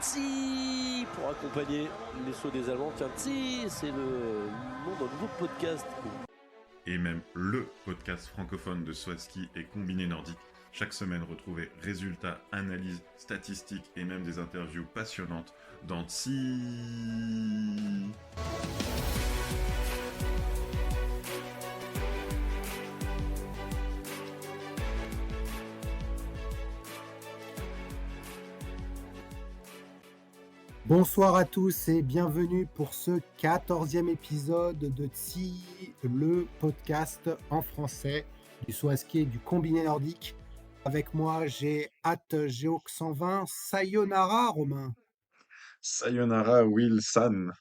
Tsi pour accompagner les sauts des Allemands. Tiens, Tsi, c'est le nom d'un nouveau podcast. Et même le podcast francophone de Swatsky et Combiné Nordique. Chaque semaine, retrouvez résultats, analyses, statistiques et même des interviews passionnantes dans Tsi. Bonsoir à tous et bienvenue pour ce 14e épisode de TSI, le podcast en français du saut à ski et du combiné nordique. Avec moi, j'ai @geox120. Sayonara, Romain. Sayonara Will-san. Et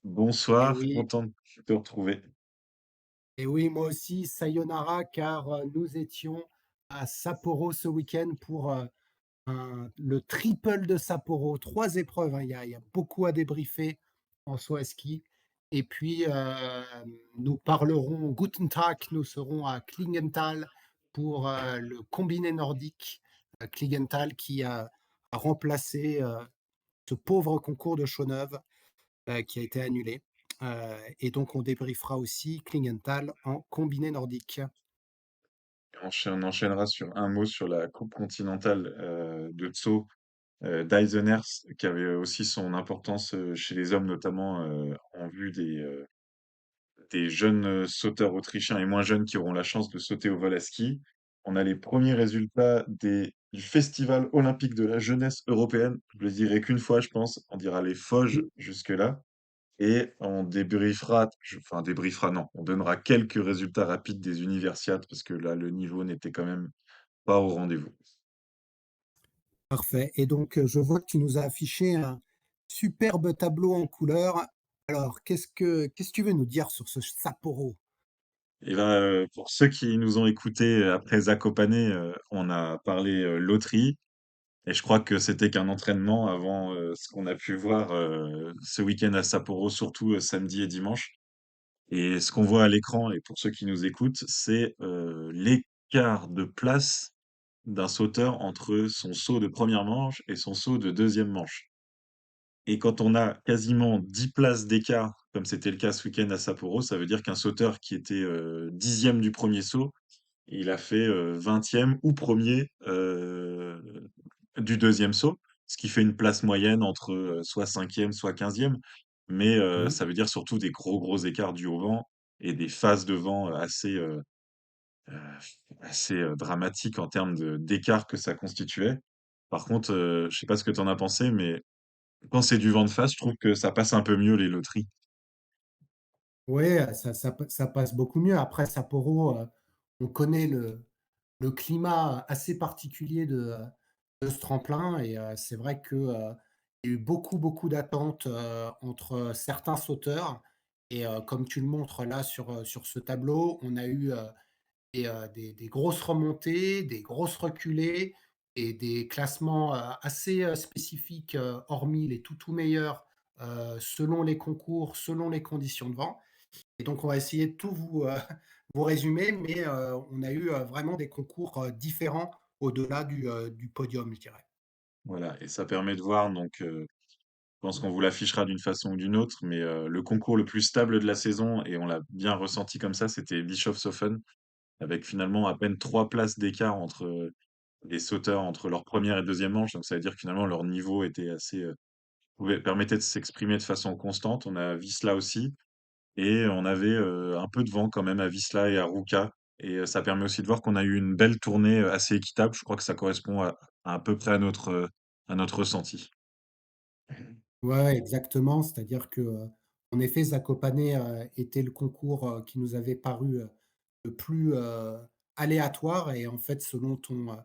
Bonsoir, oui, content de te retrouver. et oui, moi aussi, Sayonara, car nous étions à Sapporo ce week-end pour le triple de Sapporo. 3 épreuves, hein. Il y a beaucoup à débriefer en saut à ski. Et puis, nous parlerons Guten Tag, nous serons à Klingenthal pour le combiné nordique. Klingenthal qui a remplacé ce pauvre concours de Chaux-Neuve qui a été annulé. Et donc, on débriefera aussi Klingenthal en combiné nordique. On enchaînera sur un mot sur la Coupe continentale de Tso d'Eisenherz, qui avait aussi son importance chez les hommes, notamment en vue des jeunes sauteurs autrichiens et moins jeunes qui auront la chance de sauter au vol à ski. On a les premiers résultats du Festival olympique de la jeunesse européenne. Je le dirai qu'une fois, je pense. On dira les Foges jusque-là. Et on débriefera, enfin débriefera, non, on donnera quelques résultats rapides des universiades parce que là, le niveau n'était quand même pas au rendez-vous. Parfait. Et donc, je vois que tu nous as affiché un superbe tableau en couleurs. Alors, qu'est-ce que tu veux nous dire sur ce Sapporo? Et là, pour ceux qui nous ont écoutés après Zakopane, on a parlé loterie. Et je crois que c'était qu'un entraînement avant ce qu'on a pu voir ce week-end à Sapporo, surtout samedi et dimanche. Et ce qu'on voit à l'écran, et pour ceux qui nous écoutent, c'est l'écart de place d'un sauteur entre son saut de première manche et son saut de deuxième manche. Et quand on a quasiment 10 places d'écart, comme c'était le cas ce week-end à Sapporo, ça veut dire qu'un sauteur qui était 10e du premier saut, il a fait 20e ou premier du deuxième saut, ce qui fait une place moyenne entre soit 5e, soit 15e. Mais Mmh. ça veut dire surtout des gros écarts dus au vent et des phases de vent euh, assez dramatiques en termes d'écart que ça constituait. Par contre, je sais pas ce que tu en as pensé, mais quand c'est du vent de face, je trouve que ça passe un peu mieux les loteries. Ouais, ça passe beaucoup mieux. Après Sapporo, on connaît le climat assez particulier de ce tremplin et c'est vrai que, il y a eu beaucoup d'attentes, entre certains sauteurs et comme tu le montres là sur ce tableau, on a eu, des grosses remontées, des grosses reculées et des classements, assez, spécifiques, hormis les tout meilleurs, selon les concours, selon les conditions de vent. Et donc on va essayer de tout vous, vous résumer, mais on a eu, vraiment des concours, différents au-delà du podium, je dirais. Voilà, et ça permet de voir donc je pense qu'on vous l'affichera d'une façon ou d'une autre, mais le concours le plus stable de la saison, et on l'a bien ressenti comme ça, c'était Bischofshofen, avec finalement à peine 3 places d'écart entre les sauteurs entre leur première et deuxième manche. Donc ça veut dire que finalement leur niveau était assez permettait de s'exprimer de façon constante. On a Wisla aussi, et on avait un peu de vent quand même à Wisla et à Ruka. Et ça permet aussi de voir qu'on a eu une belle tournée assez équitable. Je crois que ça correspond à peu près à notre ressenti. Ouais, exactement, c'est-à-dire que, en effet, Zakopane, était le concours, qui nous avait paru, le plus, aléatoire et en fait, selon ton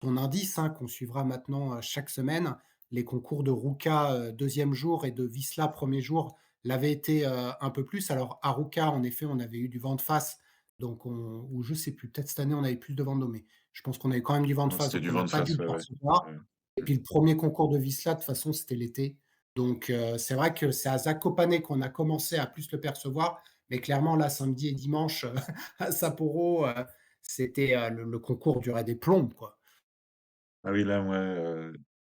indice, hein, qu'on suivra maintenant, chaque semaine, les concours de Ruka, 2e jour et de Wisla, 1er jour, l'avaient été, un peu plus. Alors à Ruka, en effet, on avait eu du vent de face, donc ou je sais plus, peut-être cette année, on avait plus de vent de dos, mais je pense qu'on avait quand même du vent de Non, face, c'était donc du on vent n'a de pas dû face, le ouais, ouais. percevoir. Ouais. Et puis le premier concours de Wisla, de toute façon, c'était l'été. Donc c'est vrai que c'est à Zakopane qu'on a commencé à plus le percevoir, mais clairement là, samedi et dimanche, à Sapporo, c'était, le concours durait des plombes, quoi. Ah oui, là, ouais,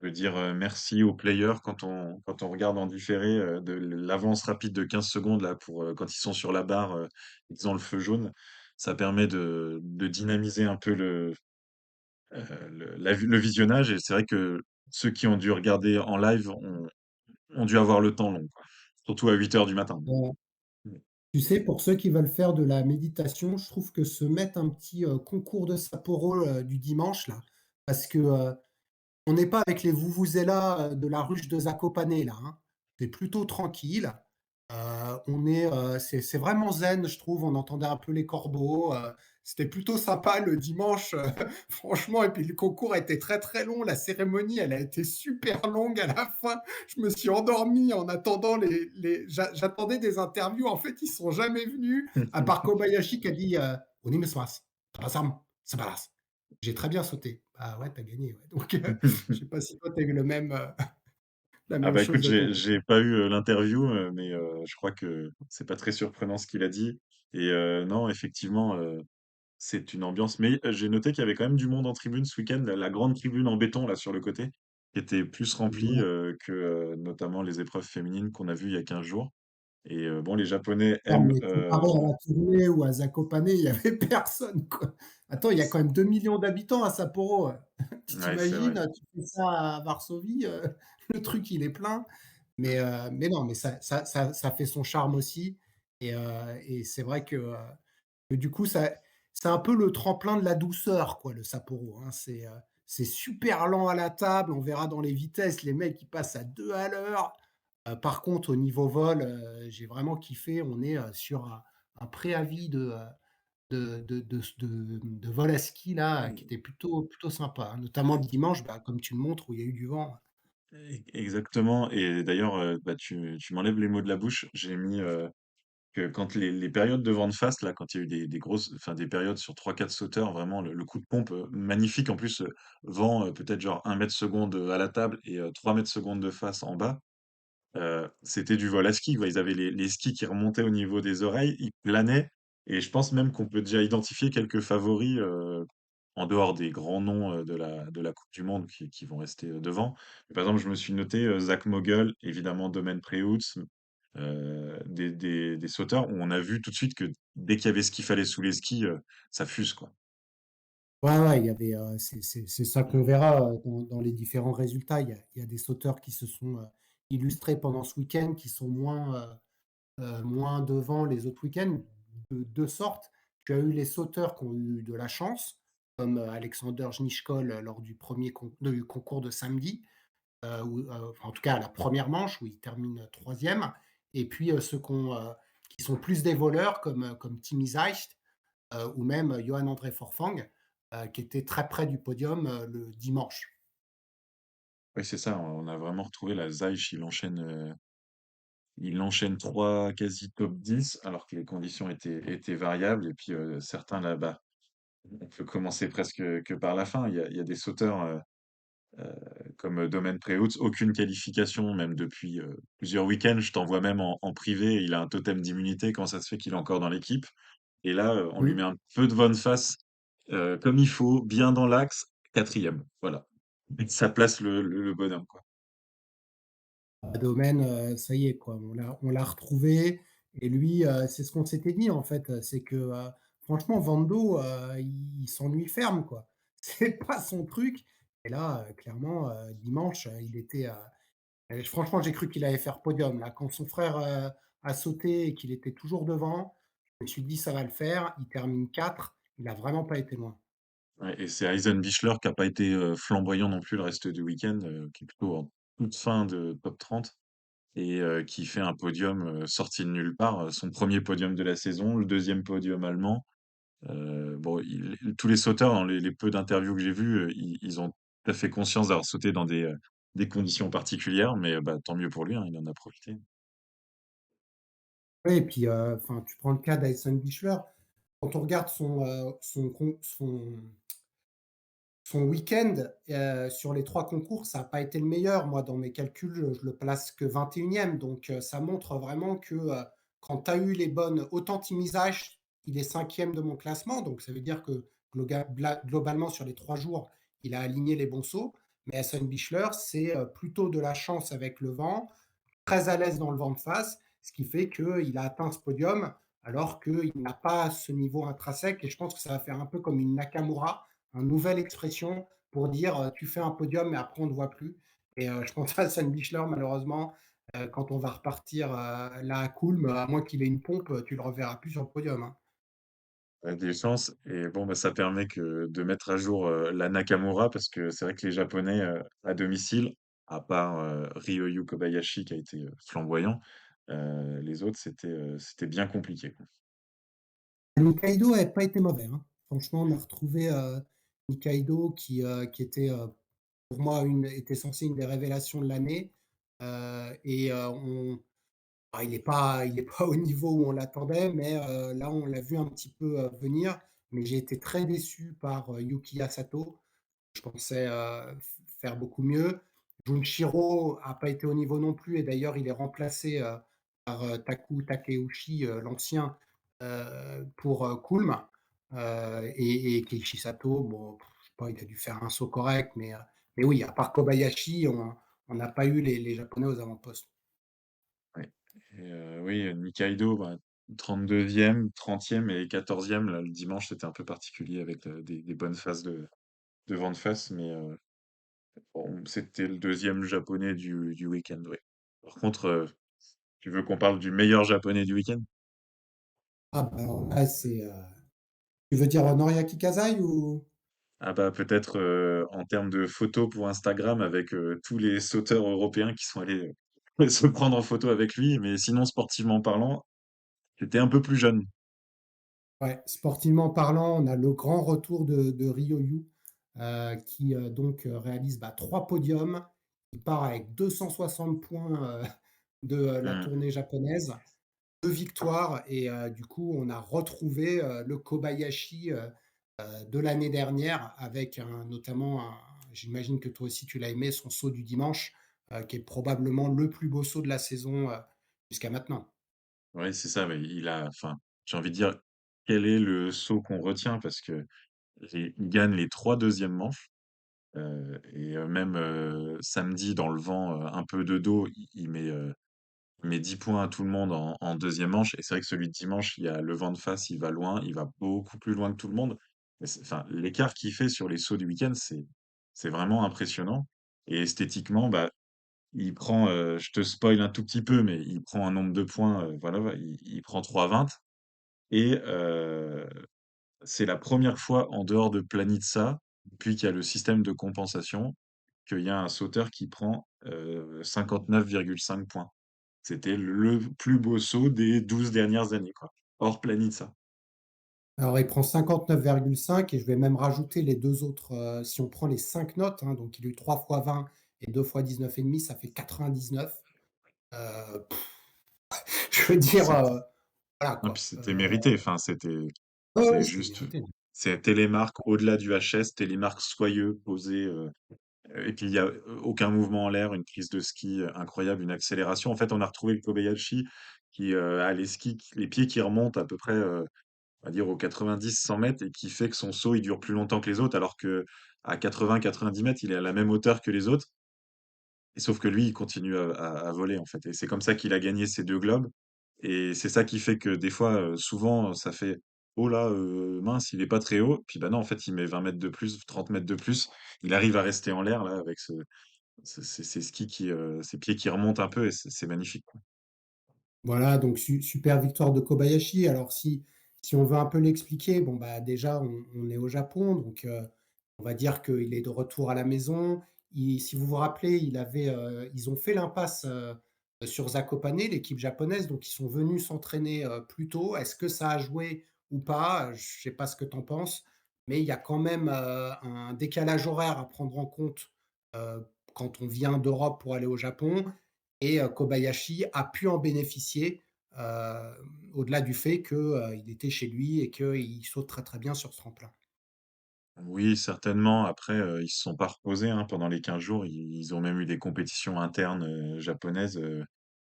de dire merci aux players quand on regarde en différé de l'avance rapide de 15 secondes là pour quand ils sont sur la barre et qu'ils ont le feu jaune. Ça permet de dynamiser un peu le visionnage et c'est vrai que ceux qui ont dû regarder en live ont dû avoir le temps long, quoi. Surtout à 8 heures du matin. Heu, Mm. Tu sais, pour ceux qui veulent faire de la méditation, je trouve que se mettre un petit, concours de Sapporo, du dimanche là, parce que, on n'est pas avec les vuvuzela, de la ruche de Zakopane là, hein. C'est plutôt tranquille. C'est vraiment zen, je trouve. On entendait un peu les corbeaux, c'était plutôt sympa le dimanche, franchement et puis le concours était très, très long. La cérémonie, elle a été super longue à la fin. Je me suis endormi en attendant j'attendais des interviews. En fait, ils sont jamais venus, à part Kobayashi qui a dit, «Onimusmasu, Tabasamu, Sabaras». J'ai très bien sauté. Bah ouais, tu as gagné, ouais. Donc, je sais pas si toi tu as eu la Ah même bah chose écoute, de ton côté. j'ai pas eu l'interview, mais je crois que c'est pas très surprenant ce qu'il a dit. Et non, effectivement, c'est une ambiance. Mais j'ai noté qu'il y avait quand même du monde en tribune ce week-end. La grande tribune en béton là sur le côté, qui était plus remplie Ouais, que notamment les épreuves féminines qu'on a vues il y a 15 jours. Et bon, les Japonais non, aiment. mais comparé à la tournée ou à Zakopane, il y avait personne, quoi. Attends, il y a quand même 2 millions d'habitants à Sapporo, tu Ouais, c'est vrai. t'imagines, tu fais ça à Varsovie, le truc il est plein. Mais non, mais ça fait son charme aussi et c'est vrai que du coup c'est un peu le tremplin de la douceur quoi, le Sapporo, hein. C'est super lent à la table, on verra dans les vitesses, les mecs ils passent à 2 à l'heure. Par contre au niveau vol, j'ai vraiment kiffé, on est, sur un préavis de vol à ski là, qui était plutôt sympa, hein. Notamment le dimanche, bah, comme tu le montres où il y a eu du vent. Exactement. Et d'ailleurs, bah, tu m'enlèves les mots de la bouche. J'ai mis que quand les périodes de vent de face, là, quand il y a eu des grosses, enfin des périodes sur trois quatre sauteurs, vraiment le coup de pompe magnifique. En plus, vent peut-être genre 1 mètre seconde à la table et 3 mètres seconde de face en bas. C'était du vol à ski, quoi. Ils avaient les skis qui remontaient au niveau des oreilles, ils planaient. Et je pense même qu'on peut déjà identifier quelques favoris en dehors des grands noms de la Coupe du Monde qui vont rester devant. Par exemple, je me suis noté Zach Mogul, évidemment Domen Preutz, des sauteurs où on a vu tout de suite que dès qu'il y avait ce qu'il fallait sous les skis, ça fuse, quoi. Ouais, ouais, il y avait, c'est ça qu'on Mm. verra, dans les différents résultats. Il y a des sauteurs qui se sont, illustrés pendant ce week-end, qui sont moins devant les autres week-ends, de 2 sortes. Tu as eu les sauteurs qui ont eu de la chance, comme, Alexander Jnichkol, lors du concours de samedi, enfin, en tout cas à la première manche où il termine, 3e. Et puis, ceux qui sont plus des voleurs comme Timi Zeist, ou même Johan André Forfang, qui était très près du podium, le dimanche. Oui, c'est ça, on a vraiment retrouvé la Zeich, il enchaîne 3 quasi top 10 alors que les conditions étaient variables et puis, certains là-bas, on peut commencer presque que par la fin. Il y a des sauteurs, comme Domen Preutz, aucune qualification même depuis, plusieurs week-ends. Je t'envoie même en privé, il a un totem d'immunité. Comment ça se fait qu'il est encore dans l'équipe? Et là, on lui Mmh. met un peu de bonne face, comme il faut, bien dans l'axe, quatrième. Voilà. Et ça place le bonhomme, quoi. Domaine, ça y est quoi, on l'a retrouvé et lui, c'est ce qu'on s'était dit en fait, c'est que, franchement Vando, il s'ennuie ferme quoi. C'est pas son truc et là, clairement, dimanche, il était, franchement j'ai cru qu'il allait faire podium là. Quand son frère, a sauté et qu'il était toujours devant, je me suis dit: «Ça va le faire». Il termine 4, il a vraiment pas été loin. Ouais, et c'est Eisenbichler qui a pas été flamboyant non plus le reste du week-end, qui est plutôt en toute fin de top 30 et qui fait un podium sorti de nulle part, son premier podium de la saison, le deuxième podium allemand. Bon, tous les sauteurs, dans les peu d'interviews que j'ai vues, ils ont tout à fait conscience d'avoir sauté dans des conditions particulières, mais bah, tant mieux pour lui, hein, il en a profité. Oui et puis, enfin tu prends le cas d'Eisenbichler, quand on regarde son week-end, sur les 3 concours, ça a pas été le meilleur. Moi, dans mes calculs, je le place que 21e, donc ça montre vraiment que, quand tu as eu les bonnes autant Tim Izach, il est 5e de mon classement, donc ça veut dire que globalement sur les 3 jours, il a aligné les bons sauts. Mais Hassan Bichler, c'est plutôt de la chance avec le vent, très à l'aise dans le vent de face, ce qui fait qu'il a atteint ce podium alors qu'il n'a pas ce niveau intrinsèque. Et je pense que ça va faire un peu comme une Nakamura, une nouvelle expression pour dire tu fais un podium, mais après on ne te voit plus. Et je pense à Hassan Bichler, malheureusement, quand on va repartir là à Kulm, à moins qu'il ait une pompe, tu le reverras plus sur le podium, hein. Des chances. Et bon, bah, ça permet de mettre à jour la Nakamura parce que c'est vrai que les Japonais à domicile, à part Ryoyu Kobayashi qui a été flamboyant, les autres c'était bien compliqué, quoi. Nikaido n'avait pas été mauvais, hein. Franchement, on a retrouvé Nikaido qui était pour moi était censé une des révélations de l'année. Il est pas au niveau où on l'attendait, mais là, on l'a vu un petit peu venir. Mais j'ai été très déçu par Yukiya Sato. Je pensais faire beaucoup mieux. Junshiro a pas été au niveau non plus, et d'ailleurs, il est remplacé par Taku Takeuchi, l'ancien, pour Kulm. Et Keiichi Sato, bon, je sais pas, il a dû faire un saut correct, mais oui, à part Kobayashi, on n'a pas eu les Japonais aux avant-postes. Ouais. Et oui, Nikaido, bah, 32e, 30e et 14e, là, le dimanche, c'était un peu particulier avec des bonnes phases de vent de face, mais bon, c'était le deuxième japonais du week-end, ouais. Par contre, tu veux qu'on parle du meilleur japonais du week-end? Ah bah, alors là, tu veux dire Noriaki Kasai ou? Ah bah peut-être en termes de photos pour Instagram avec tous les sauteurs européens qui sont allés se prendre en photo avec lui, mais sinon sportivement parlant, j'étais un peu plus jeune. Ouais, sportivement parlant, on a le grand retour de Ryoyu, qui, donc, réalise, 3 podiums. Il part avec 260 points, de, la Hmm. tournée japonaise, 2 victoires. Et du coup, on a retrouvé, le Kobayashi, de l'année dernière avec notamment j'imagine que toi aussi tu l'as aimé, son saut du dimanche, qui est probablement le plus beau saut de la saison, jusqu'à maintenant. Ouais, c'est ça, mais enfin, j'ai envie de dire, quel est le saut qu'on retient? Parce que il gagne les trois deuxièmes manches, et même samedi dans le vent, un peu de dos, il met 10 points à tout le monde en deuxième manche. Et c'est vrai que celui de dimanche, il y a le vent de face, il va loin, il va beaucoup plus loin que tout le monde. Mais enfin, l'écart qu'il fait sur les sauts du week-end, c'est vraiment impressionnant. Et esthétiquement, bah, je te spoil un tout petit peu, mais il prend un nombre de points, voilà, il prend 3,20. Et c'est la première fois en dehors de Planitza, depuis qu'il y a le système de compensation, qu'il y a un sauteur qui prend 59,5 points. C'était le plus beau saut des 12 dernières années, quoi. Hors Planitza. Alors, il prend 59,5, et je vais même rajouter les 2 autres, si on prend les 5 notes, hein, donc il a eu 3 fois 20 et 2 fois 19,5, ça fait 99. Heu, je veux dire, C'est voilà Non, puis quoi. c'était mérité. Enfin, Ouais, ouais, c'est c'était juste, mérité. c'est télémarque au-delà du HS, télémarque soyeux, posé, et puis il y a aucun mouvement en l'air, une prise de ski incroyable, une accélération. En fait, on a retrouvé le Kobayashi qui a les pieds qui remontent à peu près, on va dire aux 90-100 mètres, et qui fait que son saut il dure plus longtemps que les autres, alors que à 80-90 mètres, il est à la même hauteur que les autres. Et sauf que lui, il continue à voler, en fait. Et c'est comme ça qu'il a gagné ces deux globes. Et c'est ça qui fait que des fois, souvent, ça fait oh là, mince, il est pas très haut. Puis bah non, en fait, il met 20 mètres de plus, 30 mètres de plus. Il arrive à rester en l'air, là, avec ces skis ses pieds qui remontent un peu, et c'est magnifique, quoi. Voilà, donc super victoire de Kobayashi. Alors si on veut un peu l'expliquer, bon, déjà on est au Japon, donc on va dire qu'il est de retour à la maison. Si vous vous rappelez, ils ont fait l'impasse, sur Zakopane, l'équipe japonaise, donc ils sont venus s'entraîner, plus tôt. Est-ce que ça a joué ou pas? Je ne sais pas ce que tu en penses, mais il y a quand même, un décalage horaire à prendre en compte, quand on vient d'Europe pour aller au Japon. Et Kobayashi a pu en bénéficier, heu, au-delà du fait que, il était chez lui et qu'il saute très, très bien sur ce tremplin. Oui, certainement. Après, ils se sont pas reposés, hein, pendant les 15 jours. Ils ont même eu des compétitions internes, japonaises,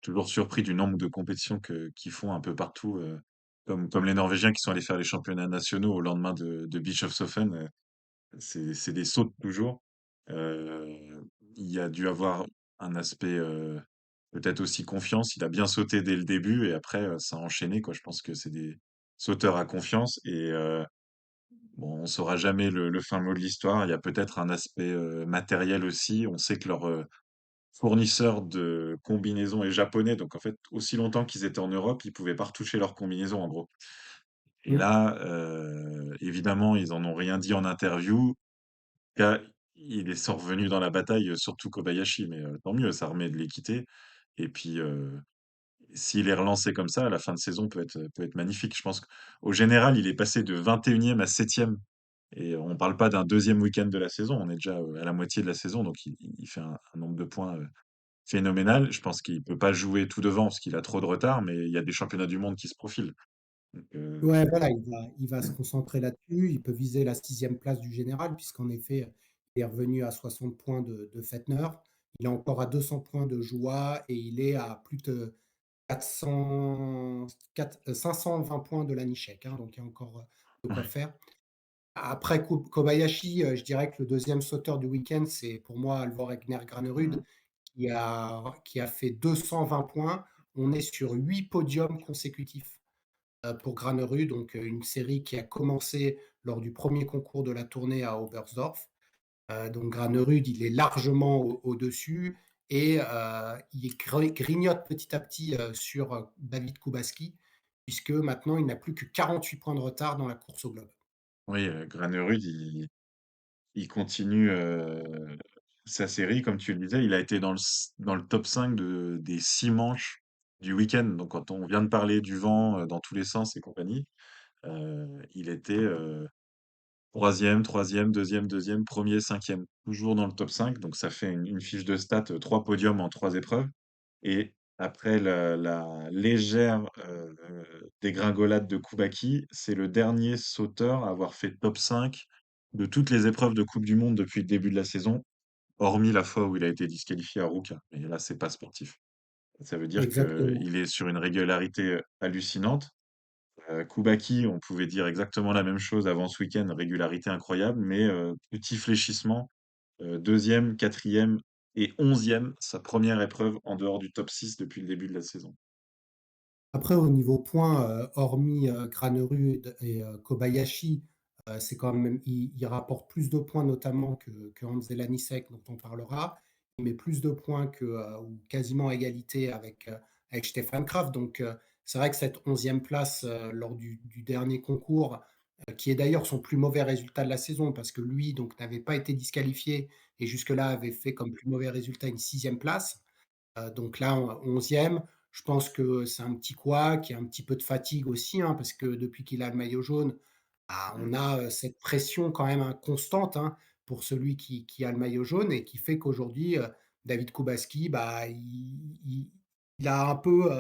toujours surpris du nombre de compétitions qu'ils font un peu partout, comme les Norvégiens qui sont allés faire les championnats nationaux au lendemain de Bischofshofen. C'est des sauts de toujours. il y a dû avoir un aspect, peut-être aussi confiance. Il a bien sauté dès le début et après, ça a enchaîné, quoi. Je pense que c'est des sauteurs à confiance et bon, on saura jamais le fin mot de l'histoire. Il y a peut-être un aspect, matériel aussi. On sait que leur, fournisseur de combinaisons est japonais, donc en fait, aussi longtemps qu'ils étaient en Europe, ils pouvaient pas retoucher leurs combinaisons, en gros. Et Mmh. là, évidemment, ils en ont rien dit en interview. Là, ils sont revenus dans la bataille, surtout Kobayashi, mais tant mieux, ça remet de l'équité et puis, s'il est relancé comme ça, la fin de saison peut être magnifique. Je pense qu'au général, il est passé de 21e à 7e et on parle pas d'un deuxième week-end de la saison, on est déjà, à la moitié de la saison, donc il fait un nombre de points, phénoménal. Je pense qu'il peut pas jouer tout devant parce qu'il a trop de retard, mais il y a des championnats du monde qui se profilent. Donc, Ouais, voilà, il va se concentrer là-dessus. Il peut viser la 6e place du général puisqu'en effet, il est revenu à 60 points de Fetner. Il est encore à 200 points de Joie et il est à plus de 520 points de Lanišek, hein, donc il y a encore, de quoi ouais. faire. Après Kobayashi, je dirais que le deuxième sauteur du week-end, c'est pour moi Halvor Egner Granerud qui a fait 220 points. On est sur 8 podiums consécutifs, pour Granerud, donc une série qui a commencé lors du premier concours de la tournée à Oberstdorf. Donc Granerud, il est largement au-dessus et il grignote petit à petit, sur, David Kubacki puisque maintenant il n'a plus que 48 points de retard dans la course au globe. Oui, Granerud, il continue, sa série, comme tu le disais. Il a été dans le top 5 des 6 manches du week-end. Donc quand on vient de parler du vent, dans tous les sens et compagnie, il était, 3e, 3e, 2e, 2e, 1er, 5e, toujours dans le top 5. Donc ça fait une fiche de stats, 3 podiums en 3 épreuves. Et après la légère, dégringolade de Koubaki, c'est le dernier sauteur à avoir fait top 5 de toutes les épreuves de coupe du monde depuis le début de la saison, hormis la fois où il a été disqualifié à Ruka. Mais là, c'est pas sportif. Ça veut dire Exactement. qu'il est sur une régularité, hallucinante. Koubaki, on pouvait dire exactement la même chose avant ce week-end, régularité incroyable, mais petit fléchissement, 2e, 4e et 11e, sa première épreuve en dehors du top 6 depuis le début de la saison. Après au niveau points, hormis, Granerud et Kobayashi, c'est quand même il rapporte plus de points notamment que Hans Elanisek dont on parlera. Il met plus de points que, ou quasiment à égalité avec Stefan Kraft donc c'est vrai que cette 11e place, lors du dernier concours, qui est d'ailleurs son plus mauvais résultat de la saison parce que lui donc n'avait pas été disqualifié et jusque-là avait fait comme plus mauvais résultat une 6e place. Donc là, 11e, je pense que c'est un petit couac, il y a un petit peu de fatigue aussi, hein, parce que depuis qu'il a le maillot jaune, bah, Mmh. on a, cette pression quand même, hein, constante, hein, pour celui qui a le maillot jaune et qui fait qu'aujourd'hui, David Kubacki, bah, il a un peu,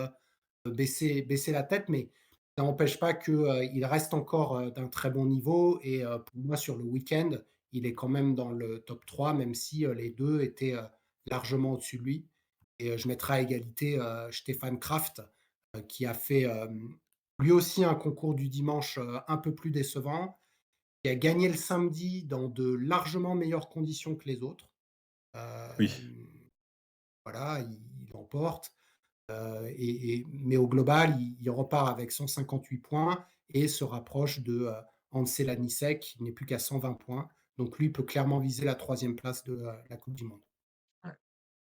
baissé la tête, mais ça n'empêche pas que, il reste encore, d'un très bon niveau et pour moi sur le week-end, il est quand même dans le top 3 même si, les 2 étaient, largement au-dessus de lui et je mettrai à égalité, Stefan Kraft, qui a fait, lui aussi un concours du dimanche, un peu plus décevant, qui a gagné le samedi dans de largement meilleures conditions que les autres. Oui, Voilà, il l'emporte. Mais au global, il repart avec 158 points et se rapproche de, Hans Elanisek qui n'est plus qu'à 120 points. Donc lui peut clairement viser la 3e place de, la coupe du monde.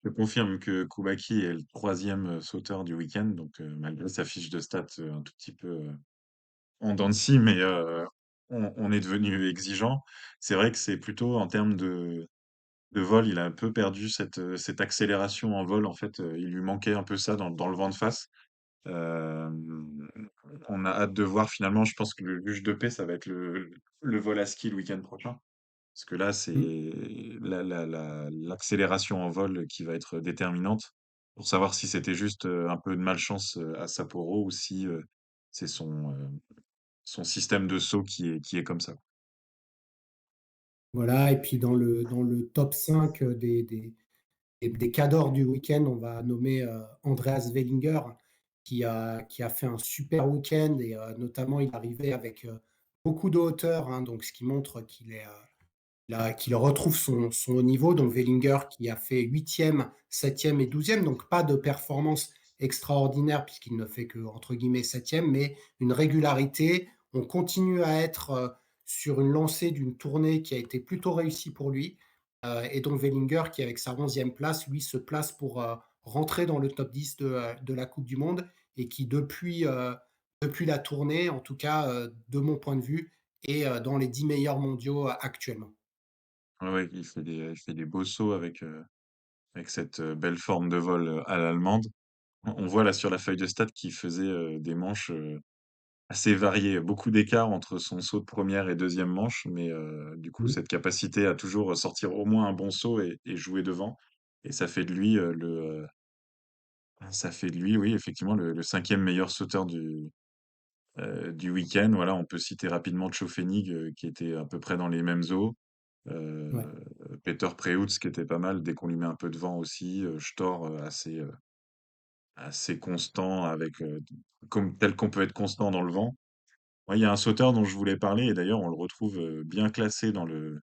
je confirme que Koubaki est le 3e sauteur du week-end, donc malgré sa fiche de stats, un tout petit peu, en dents de scie, mais on est devenu exigeant. C'est vrai que c'est plutôt en termes de vol, il a un peu perdu cette accélération en vol, en fait, il lui manquait un peu ça dans le vent de face. Hem, on a hâte de voir finalement, je pense que le luge de paix, ça va être le vol à ski le week-end prochain. Parce que là, Mmh. c'est l'accélération en vol qui va être déterminante pour savoir si c'était juste, un peu de malchance, à Sapporo ou si, c'est son système de saut qui est comme ça. Voilà et puis dans le top 5 des cadors du week-end, on va nommer, Andreas Wellinger qui a fait un super week-end et notamment il est arrivé avec, beaucoup de hauteur, hein, donc ce qui montre qu'il est, qu'il retrouve son haut niveau. Donc Wellinger qui a fait 8e, 7e et 12e, donc pas de performance extraordinaire puisqu'il ne fait que, entre guillemets, 7e, mais une régularité. On continue à être sur une lancée d'une tournée qui a été plutôt réussie pour lui. Et donc Wellinger qui, avec sa 11e place, lui se place pour rentrer dans le top 10 de la Coupe du Monde et qui, depuis la tournée, en tout cas de mon point de vue, est dans les 10 meilleurs mondiaux actuellement. Ouais, ouais, il fait des beaux sauts avec cette belle forme de vol à l'allemande. On voit là sur la feuille de stats qu'il faisait des manches assez variées, beaucoup d'écart entre son saut de première et deuxième manche, mais du coup, Mmh. cette capacité à toujours sortir au moins un bon saut et jouer devant. Et ça fait de lui ça fait de lui, oui, effectivement, le cinquième meilleur sauteur du week-end. Voilà, on peut citer rapidement Tchouafénig, qui était à peu près dans les mêmes eaux. Ouais. Peter Preutz, qui était pas mal dès qu'on lui met un peu de vent aussi. Stor, assez constant tel qu'on peut être constant dans le vent. Ouais, il y a un sauteur dont je voulais parler, et d'ailleurs, on le retrouve bien classé dans le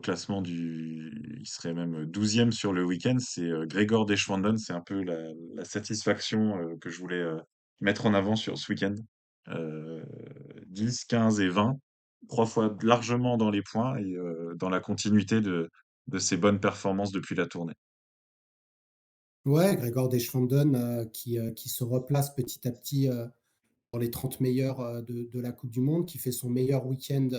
classement il serait même 12e sur le week-end, c'est Gregor Deschwanden. C'est un peu la satisfaction que je voulais mettre en avant sur ce week-end. Euh, 10, 15 et 20, trois fois largement dans les points et dans la continuité de ses bonnes performances depuis la tournée. Ouais, Gregor Deschwanden, qui se replace petit à petit, dans les 30 meilleurs, de la coupe du monde, qui fait son meilleur week-end,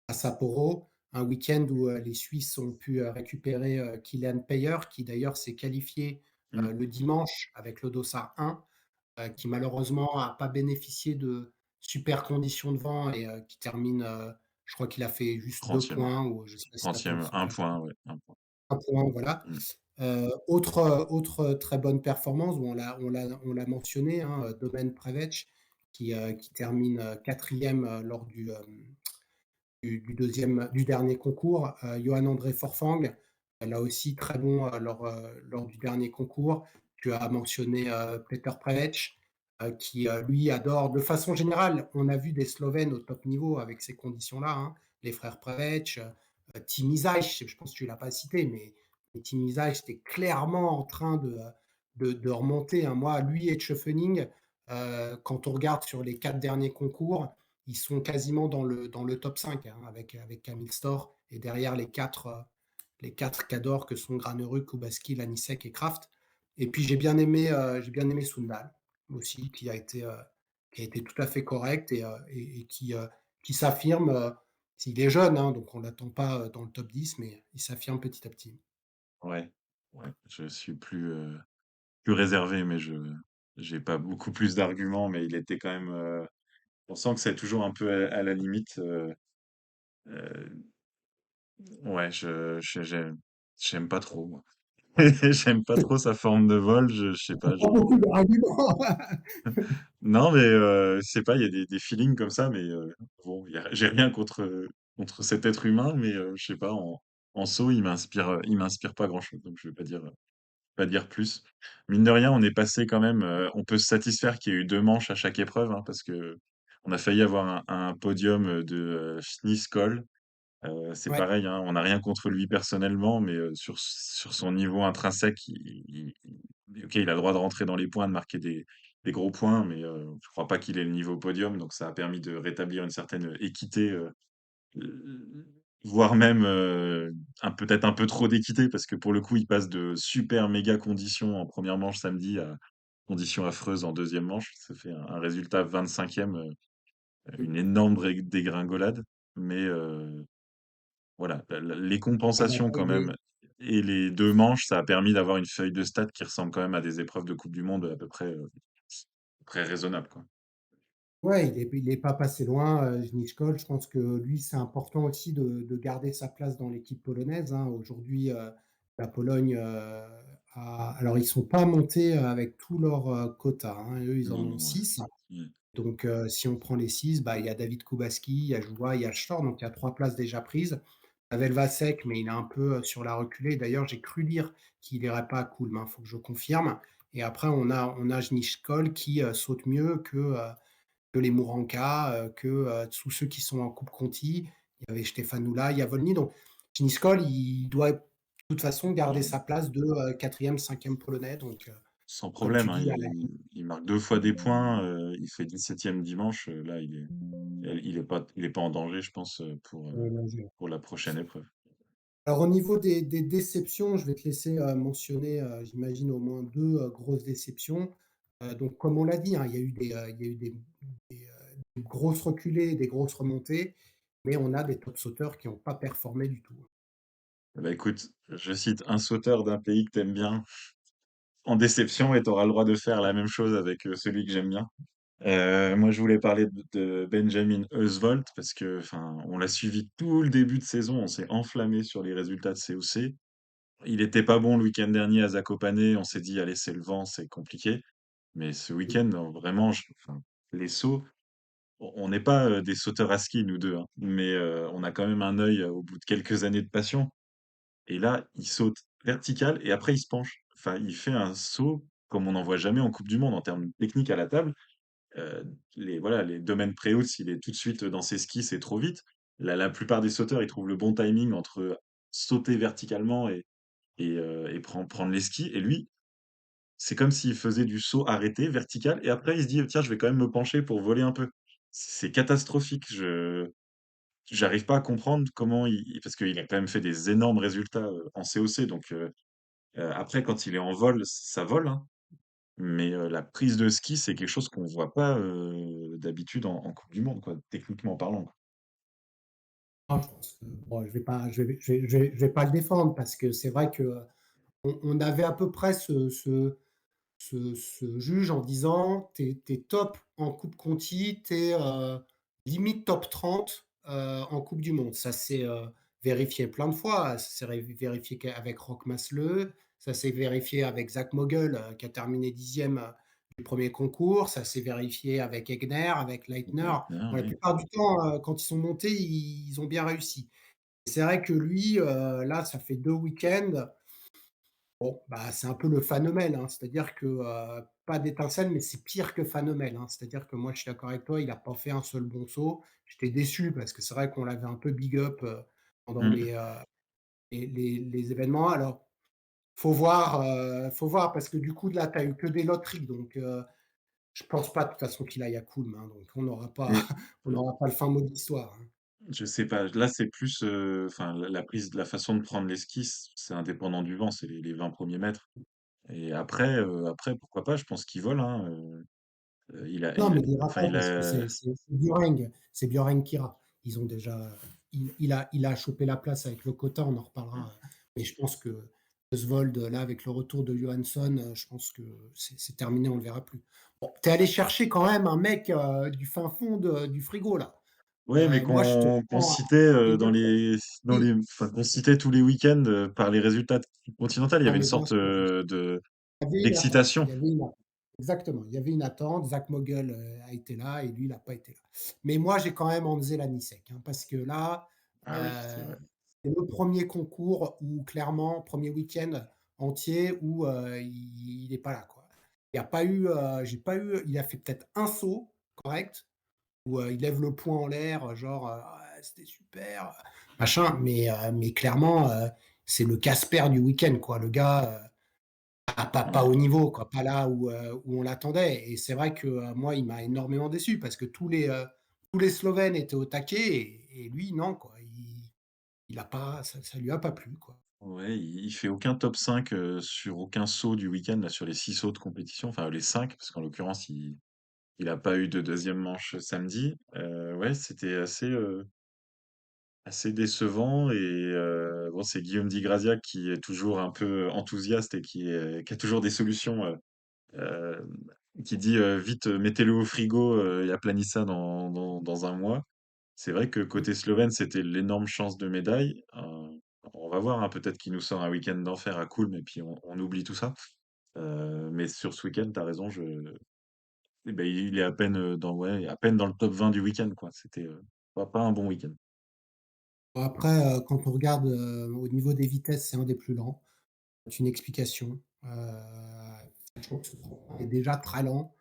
à Sapporo. Un week-end où, les Suisses ont pu, récupérer, Kylian Payer, qui d'ailleurs s'est qualifié, Mm. le dimanche avec le Dossard 1, qui malheureusement n'a pas bénéficié de super conditions de vent et qui termine, je crois qu'il a fait juste 2 30e, points ou je sais pas s'il a fait trentième, aussi un quelque chose. point, ouais, un point. 1 point, voilà. Mm. Autre très bonne performance, où on l'a mentionné, hein, Domen Preveč qui termine, 4e, lors du 2 du dernier concours. Johan André Forfang, là aussi très bon, lors du dernier concours. Tu as mentionné, Peter Preveč, qui, lui adore de façon générale, on a vu des Slovènes au top niveau avec ces conditions-là, hein. Les frères Preveč, Timi Zajc, je pense que tu l'as pas cité, mais Timi Zajc était clairement en train de remonter, hein. Moi, lui et Schöffening, quand on regarde sur les 4 derniers concours, ils sont quasiment dans le top 5, hein, avec Camille Store et derrière les quatre cadors que sont Granerud, Kubaski, Lanisek et Kraft. Et puis j'ai bien aimé Sundal aussi, qui a été tout à fait correct et qui s'affirme. Il est jeune, hein, donc on ne l'attend pas dans le top 10, mais il s'affirme petit à petit. Ouais, ouais, je suis plus réservé, mais je j'ai pas beaucoup plus d'arguments, mais il était quand même. On sent que c'est toujours un peu à la limite. Euh, ouais, j'aime pas trop, moi. J'aime pas trop sa forme de vol. Je sais pas. Pas beaucoup d'arguments. Non, mais je sais pas. Il y a des feelings comme ça, mais bon, j'ai rien contre cet être humain, mais je sais pas. En saut, il m'inspire pas grand-chose. Donc je vais pas dire plus. Mine de rien, on est passé quand même. On peut se satisfaire qu'il y ait eu deux manches à chaque épreuve, hein, parce que on a failli avoir un podium de Schneeskol. C'est Ouais, pareil, hein, on n'a rien contre lui personnellement, mais sur son niveau intrinsèque, ok, il a le droit de rentrer dans les points, de marquer des gros points, mais je crois pas qu'il ait le niveau podium, donc ça a permis de rétablir une certaine équité, voire même peut-être un peu trop d'équité, parce que pour le coup, il passe de super méga conditions en première manche samedi à conditions affreuses en deuxième manche. Ça fait un résultat 25e, une énorme dégringolade, mais voilà, les la compensations quand bataille même des et les 2 manches, ça a permis d'avoir une feuille de stats qui ressemble quand même à des épreuves de coupe du monde à peu près, très raisonnable, quoi. Ouais, il est pas passé loin, Znichkol. Je pense que lui, c'est important aussi de garder sa place dans l'équipe polonaise, hein. Aujourd'hui, la Pologne, alors ils sont pas montés, avec tous leurs, quotas, hein. Eux, ils en Non, ont non, ouais. 6. Mmh. Donc, si on prend les 6, bah, il y a David Kubacki, il y a Joua, il y a Storr, donc il y a 3 places déjà prises. Pavel Vasek, mais il est un peu, sur la reculée. D'ailleurs, j'ai cru lire qu'il irait pas à Kulm, hein, faut que je confirme. Et après, on a Znichkol qui, saute mieux que les Mouranka, que tous ceux qui sont en Coupe Conti. il y avait Stéphane Oula, il y a Volny, donc Schnitzkol, il doit de toute façon garder sa place de, 4e, 5e polonais, donc Sans comme problème, tu hein, dis, il marque 2 fois des points, il fait 17e dimanche, là, il est pas en danger, je pense, pour la prochaine épreuve. alors au niveau des déceptions, je vais te laisser, mentionner, j'imagine au moins 2 grosses déceptions. Donc comme on l'a dit, hein, il y a eu des grosses reculées, des grosses remontées, mais on a des top sauteurs qui ont pas performé du tout. Bah, écoute, je cite un sauteur d'un pays que t'aimes bien en déception et tu auras le droit de faire la même chose avec, celui que j'aime bien. Moi, je voulais parler de Benjamin Özvold parce que, enfin, on l'a suivi tout le début de saison, on s'est enflammé sur les résultats de COC. Il était pas bon le week-end dernier à Zakopane, on s'est dit: «Allez, c'est le vent, c'est compliqué». Mais ce week-end, vraiment, enfin, les sauts, on n'est pas, des sauteurs à ski nous 2, hein, mais on a quand même un œil, au bout de quelques années de passion. Et là, il saute vertical et après il se penche. Enfin, il fait un saut comme on n'en voit jamais en coupe du monde en termes techniques à la table. Voilà, les domaines pré-haut, s'il est tout de suite dans ses skis, c'est trop vite. La plupart des sauteurs, ils trouvent le bon timing entre sauter verticalement et prendre les skis. Et lui, c'est comme s'il faisait du saut arrêté, vertical, et après il se dit, tiens, je vais quand même me pencher pour voler un peu. C'est catastrophique. J'arrive pas à comprendre comment parce qu'il a quand même fait des énormes résultats en COC. Donc après, quand il est en vol, ça vole, hein. Mais la prise de ski, c'est quelque chose qu'on voit pas d'habitude en Coupe du Monde, quoi, techniquement parlant, quoi. Ah, je pense que bon, je vais pas le défendre parce que c'est vrai que, on avait à peu près ce juge en disant: «Tu es top en coupe conti, tu es, limite top 30 en coupe du monde». Ça s'est, vérifié plein de fois. Ça s'est vérifié avec Roch Maslow, ça s'est vérifié avec Zach Mogel, qui a terminé 10e du premier concours. Ça s'est vérifié avec Egner, avec Leitner. Leitner, Bon, la oui. plupart du temps, quand ils sont montés, ils ont bien réussi. C'est vrai que lui, là, ça fait 2 week-ends. Bon, bah, c'est un peu le phénomène, hein. C'est-à-dire que, pas d'étincelle, mais c'est pire que phénomène, hein. C'est-à-dire que moi, je suis d'accord avec toi, il a pas fait un seul bon saut. J'étais déçu parce que c'est vrai qu'on l'avait un peu big up, pendant Mmh. les événements. Alors, faut voir parce que du coup, là, tu as eu que des loteries, donc je pense pas de toute façon qu'il aille à Kulm, hein, donc on n'aura pas Et on n'aura pas le fin mot de l'histoire, hein. je sais pas, là, c'est plus, enfin, la façon de prendre les skis, c'est indépendant du vent, c'est les 20 premiers mètres. Et après, pourquoi pas, je pense qu'il vole, hein, Non, mais il ira pas enfin, il parce que a C'est Bjoreng qui ira. Ils ont déjà il a chopé la place avec le quota, on en reparlera, mais je pense que Oswald, là, avec le retour de Johansson, je pense que c'est terminé, on le verra plus. Bon, tu es allé chercher quand même un mec, du fin fond du frigo, là. ouais, mais Moi, je te qu'on prends citait, oui, enfin, qu'on citait tous les week-ends, par les résultats continentaux. Il y ah avait une mais bien sorte, sûr, bien sûr. Il y avait une attente, d'excitation. il y avait une attente. Exactement, il y avait une attente. Zach Mogul, a été là et lui, il n'a pas été là. Mais moi, j'ai quand même Hanzé Lanisek, hein, parce que là, Ah oui, c'est heu, vrai. c'est le premier concours où clairement, premier week-end entier où, il est pas là, quoi. Il y a pas eu, j'ai pas eu il a fait peut-être un saut correct où, il lève le poing en l'air, genre, «Ouais, c'était super», machin, mais clairement, c'est le Casper du week-end, quoi. Le gars, pas Ouais. au niveau, quoi, pas là où on l'attendait et c'est vrai que, moi, il m'a énormément déçu parce que tous les Slovènes étaient au taquet et lui non, quoi. Il a pas ça lui a pas plu, quoi. Ouais, il fait aucun top 5 sur aucun saut du week-end, là, sur les 6 sauts de compétition, enfin les 5 parce qu'en l'occurrence, il a pas eu de deuxième manche samedi. Ouais, c'était assez décevant. Et bon, c'est Guillaume Di Grazia qui est toujours un peu enthousiaste et qui a toujours des solutions, heu, qui dit, «Vite, mettez-le au frigo, et aplanissez ça dans un mois». C'est vrai que Mmh. côté slovène, c'était l'énorme chance de médaille. On va voir, hein, peut-être qu'il nous sort un week-end d'enfer à Kulm et puis on oublie tout ça. Mais sur ce week-end, tu as raison, eh ben, il est à peine, ouais, à peine dans le top 20 du week-end, quoi. C'était, pas un bon week-end. Bon après, quand on regarde, au niveau des vitesses, c'est un des plus lents. C'est une explication. Je trouve que ce tremplin est déjà très lent,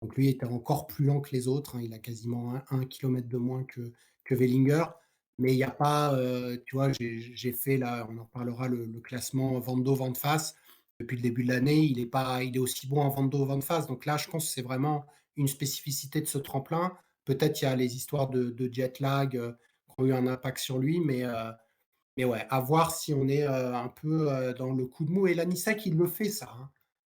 donc lui était encore plus lent que les autres, hein. Il a quasiment un kilomètre de moins que Wellinger. mais il y a pas, tu vois, j'ai fait là, on en parlera, le classement vente d'eau, vente face. Depuis le début de l'année, il est aussi bon en vente d'eau, vente face. Donc là, je pense que c'est vraiment une spécificité de ce tremplin. Peut-être il y a les histoires de jet lag, qui ont eu un impact sur lui, mais ouais, à voir si on est, un peu, dans le coup de mou. Et l'anisec, il le fait ça, hein.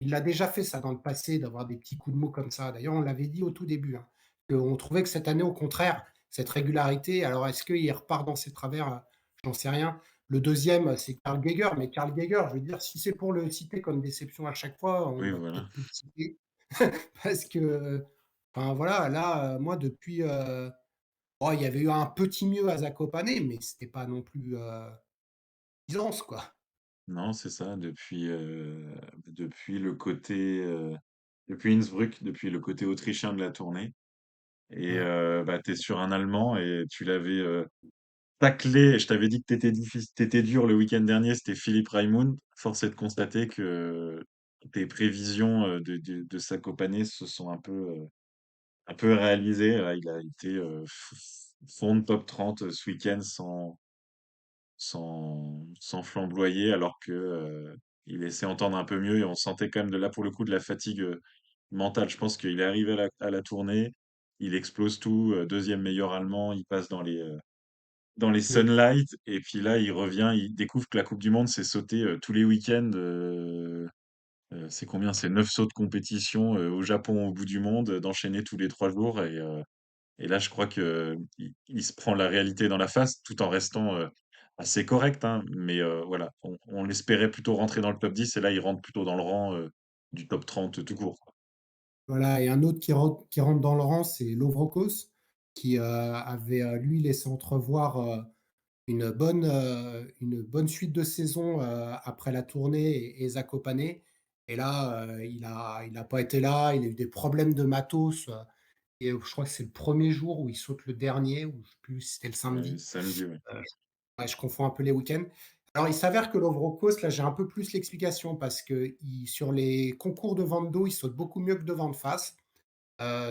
Il l'a déjà fait ça dans le passé, d'avoir des petits coups de mou comme ça. D'ailleurs, on l'avait dit au tout début, hein, qu'on trouvait que cette année, au contraire, cette régularité, alors est-ce qu'il repart dans ses travers? J'en sais rien. Le deuxième, c'est Karl Geiger, mais Karl Geiger, je veux dire, si c'est pour le citer comme déception à chaque fois, on Oui, va voilà. peut-être plus le citer parce que, enfin voilà, là, moi depuis, oh, il y avait eu un petit mieux à Zakopane, mais c'était pas non plus, Byzance, quoi. Non, c'est ça, depuis le côté, depuis Innsbruck, depuis le côté autrichien de la tournée et Ouais. bah, tu es sur un Allemand et tu l'avais, taclé. Je t'avais dit que tu dur le week-end dernier, c'était Philipp Raimund. Force est de constater que tes prévisions, de Zakopane se sont un peu réalisées. Il a été, f fond de top 30, ce week-end sans flamboyer alors que, il laissait entendre un peu mieux et on sentait quand même de là, pour le coup, de la fatigue, mentale. Je pense qu'il est arrivé à la tournée, il explose tout, 2e meilleur allemand, il passe dans les Mmh. Sunlight et puis là, il revient, il découvre que la coupe du monde, c'est sauter, tous les week-ends, c'est combien? C'est 9 sauts de compétition, au Japon, au bout du monde, d'enchaîner tous les 3 jours et là, je crois que il se prend la réalité dans la face, tout en restant, assez correct, hein. Mais, voilà, on l'espérait plutôt rentrer dans le top 10 et là, il rentre plutôt dans le rang, du top 30 tout court, quoi. Voilà, et un autre qui rentre dans le rang, c'est Lovrokos, qui, avait, lui, laissé entrevoir, une bonne suite de saison, après la tournée et Zakopane. Et là, il a pas été là, il a eu des problèmes de matos, et je crois que c'est le premier jour où il saute le dernier, ou je sais plus si c'était le samedi. Samedi, ouais. Ouais, je confonds un peu les week-ends. Alors, il s'avère que Lovrocos, là, j'ai un peu plus l'explication parce que sur les concours de vente d'eau, il saute beaucoup mieux que de vente face.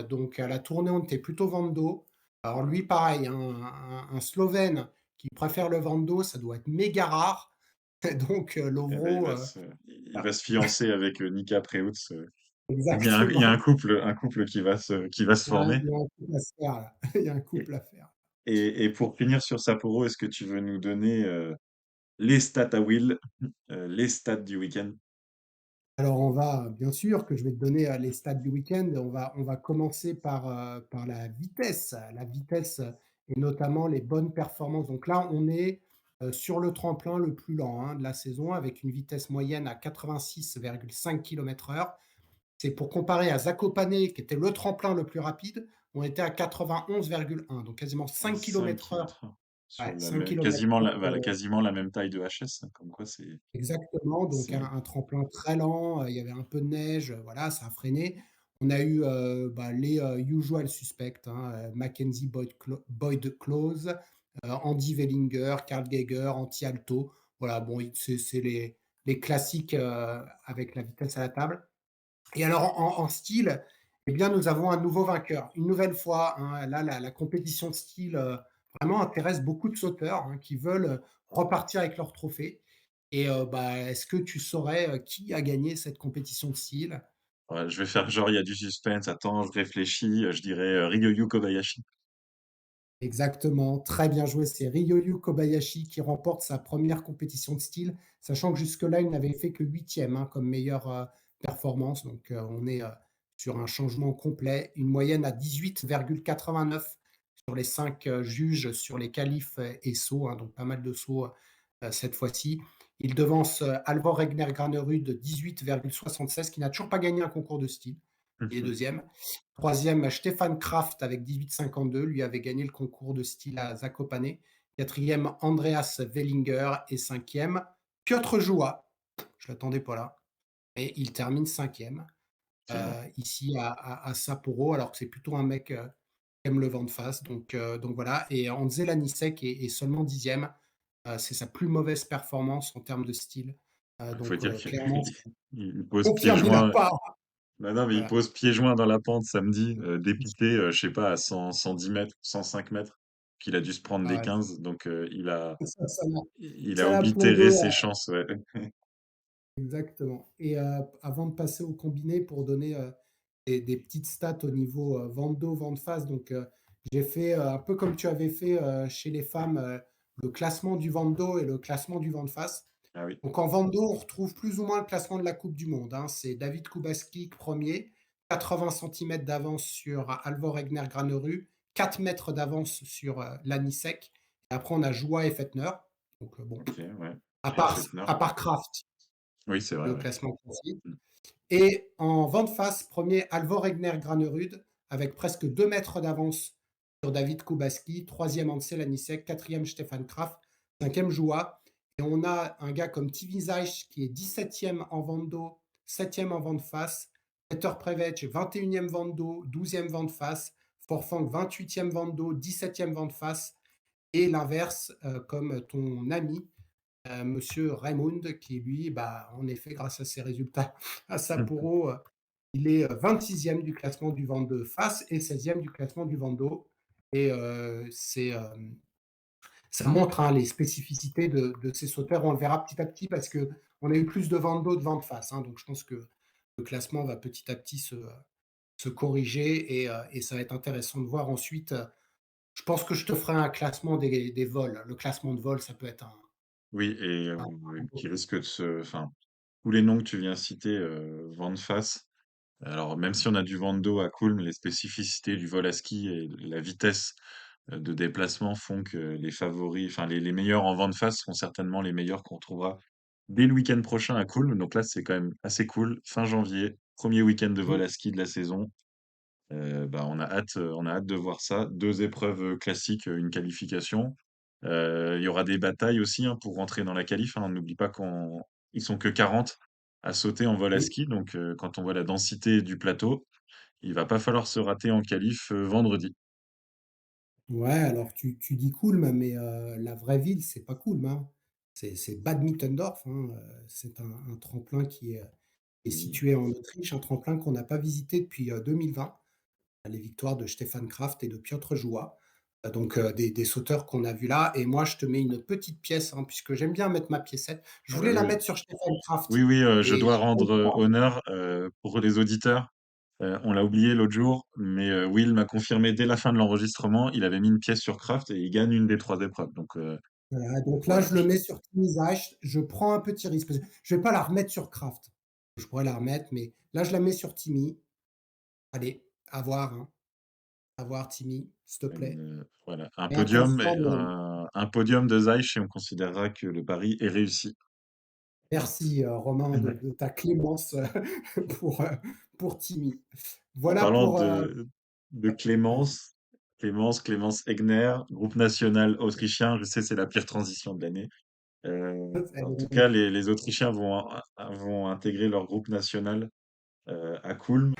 Donc à la tournée, on était plutôt vente d'eau. Alors lui, pareil, hein, un Slovène qui préfère le vente d'eau, ça doit être méga rare. Donc Et bah, Lovro, il voilà, va se fiancer avec, Nika Preutz, il y a exactement. un couple qui va se former. Il y a un couple à se faire là. Il y a un Et couple à faire. pour finir sur Sapporo, est-ce que tu veux nous donner, les stats à Will, les stats du week-end? Alors on va bien sûr que je vais te donner, les stats du week-end. On va commencer par la vitesse. La vitesse, et notamment les bonnes performances. Donc là, on est, sur le tremplin le plus lent, hein, de la saison, avec une vitesse moyenne à 86,5 km/h. C'est pour comparer à Zakopane, qui était le tremplin le plus rapide, on était à 91,1, donc quasiment 5 5 km/h. kilomètres/h sur Ouais, la 5 même km/h. quasiment la même taille de HS, comme quoi Exactement, donc un c'est un tremplin très lent, il y avait un peu de neige, voilà, ça a freiné. On a eu, bah, les, usual suspects, hein, Mackenzie Boyd Klose, Andy Wellinger, Karl Geiger, Antti Aalto. Voilà, bon, c'est les classiques, avec la vitesse à la table. Et alors en style, eh bien, nous avons un nouveau vainqueur. Une nouvelle fois, hein, là, la compétition de style, vraiment intéresse beaucoup de sauteurs, hein, qui veulent, repartir avec leur trophée. Et bah, est-ce que tu saurais, qui a gagné cette compétition de style? ouais, je vais faire genre il y a du suspense. Attends, je réfléchis, je dirais, Ryoyu Kobayashi. Exactement, très bien joué, c'est Ryoyu Kobayashi qui remporte sa première compétition de style, sachant que jusque-là, il n'avait fait que 8e, hein, comme meilleure, performance. Donc on est, sur un changement complet, une moyenne à 18,89 sur les 5 juges sur les qualifs, et sauts, hein, donc pas mal de sauts, cette fois-ci. Il devance, Halvor Egner Granerud de 18,76, qui n'a toujours pas gagné un concours de style. Il est deuxième. Troisième, Stefan Kraft avec 18,52, lui avait gagné le concours de style à Zakopane. Quatrième, Andreas Wellinger, et cinquième, Piotr Joua. Je ne l'attendais pas là, mais il termine cinquième, Tiens, ici à Sapporo, alors que c'est plutôt un mec, qui aime le vent de face. Donc voilà. Et Andrzej Lanisek est seulement dixième. C'est sa plus mauvaise performance en termes de style. il faut Donc dire qu'il clairement, ça il pose pieds confirme, il n'a joints. pas. Bah, non, mais il Voilà. pose pieds joints dans la pente samedi, dépité, je sais pas, à 110 mètres, 105 mètres. qu'il a dû se prendre des Ah, 15, donc il a ça l'a plombé, oblitérer ses chances, ouais. exactement. Et avant de passer au combiné pour donner, des petites stats au niveau, vente d'eau, vente face, donc j'ai fait, un peu comme tu avais fait, chez les femmes, le classement du vente d'eau et le classement du vente face. Ah oui, Donc en vente d'eau, on retrouve plus ou moins le classement de la coupe du monde, hein. C'est David Kubacki 1er, 80 centimètres d'avance sur Halvor Egner Granerud, 4 mètres d'avance sur, Lanišek, et après on a Joua et Fettner. Donc bon, OK, ouais. à Et part Fettner, à ouais. part Kraft, Oui, c'est vrai, le ouais. classement classique. Mmh. Et en vente face, premier Halvor Egner Granerud avec presque 2 mètres d'avance sur David Kubacki, troisième Ansel Anisek, quatrième Stefan Kraft, cinquième Joua. Et on a un gars comme Tivi Zajc qui est 17e en vente d'eau, 7e en vente face, Peter Prevec 21e vente d'eau, 12e vente face, Forfang 28e vente d'eau, 17e vente face. Et l'inverse, comme ton ami, Monsieur Raymond, qui lui, bah, en effet, grâce à ses résultats à Sapporo, il est 26e du classement du vent de face et 16e du classement du vent d'eau. Et ça montre, hein, les spécificités de ces sauteurs. On le verra petit à petit parce qu'on a eu plus de vent d'eau de vent de face, hein. Donc je pense que le classement va petit à petit se corriger et ça va être intéressant de voir ensuite. Je pense que je te ferai un classement des vols. Le classement de vol, ça peut être Oui et un beau qui truc. risque de se enfin, tous les noms que tu viens citer, vent de face. Alors même si on a du vent de dos à Kulm, les spécificités du vol à ski et la vitesse, de déplacement font que les favoris, enfin les meilleurs en vent de face seront certainement les meilleurs qu'on retrouvera dès le week-end prochain à Kulm. Donc là, c'est quand même assez cool. Fin janvier, premier week-end de vol à ski de la saison. Bah, on a hâte de voir ça. 2 épreuves, classiques, une qualification. Il y aura des batailles aussi, hein, pour rentrer dans la qualif, hein. On n'oublie pas qu'ils sont que 40 à sauter en vol à Oui. ski, donc quand on voit la densité du plateau, il va pas falloir se rater en qualif, vendredi. Ouais, alors tu dis Kulm, mais la vraie ville, c'est pas Kulm, hein. C'est Bad Mittendorf, hein, c'est un tremplin qui est Oui. situé en Autriche, un tremplin qu'on n'a pas visité depuis, 2020. Les victoires de Stefan Kraft et de Piotr Joua, donc des sauteurs qu'on a vus là. Et moi, je te mets une petite pièce, hein, puisque j'aime bien mettre ma piécette. Je Ah bah, voulais la oui. mettre sur Stefan Oui, Kraft oui, je et dois rendre, honneur, pour les auditeurs. On l'a oublié l'autre jour, mais Will m'a confirmé dès la fin de l'enregistrement, il avait mis une pièce sur Kraft et il gagne une des 3 épreuves. Donc voilà, donc là, voilà. je le mets sur Timi Zajc. Je prends un petit risque parce que je vais pas la remettre sur Kraft. Je pourrais la remettre, mais là, je la mets sur Timi. Allez, à voir, hein, à voir Timi, s'il te plaît. Voilà, Et un confort de un podium de Zeich et on considérera que le pari est réussi. merci, Romain, de ta clémence, pour, heu, pour Timi. En Voilà parlant pour, de vas-y. Clémence Egner, groupe national autrichien, je sais, c'est la pire transition de l'année. En tout cas, les Autrichiens vont intégrer leur groupe national à Kulm.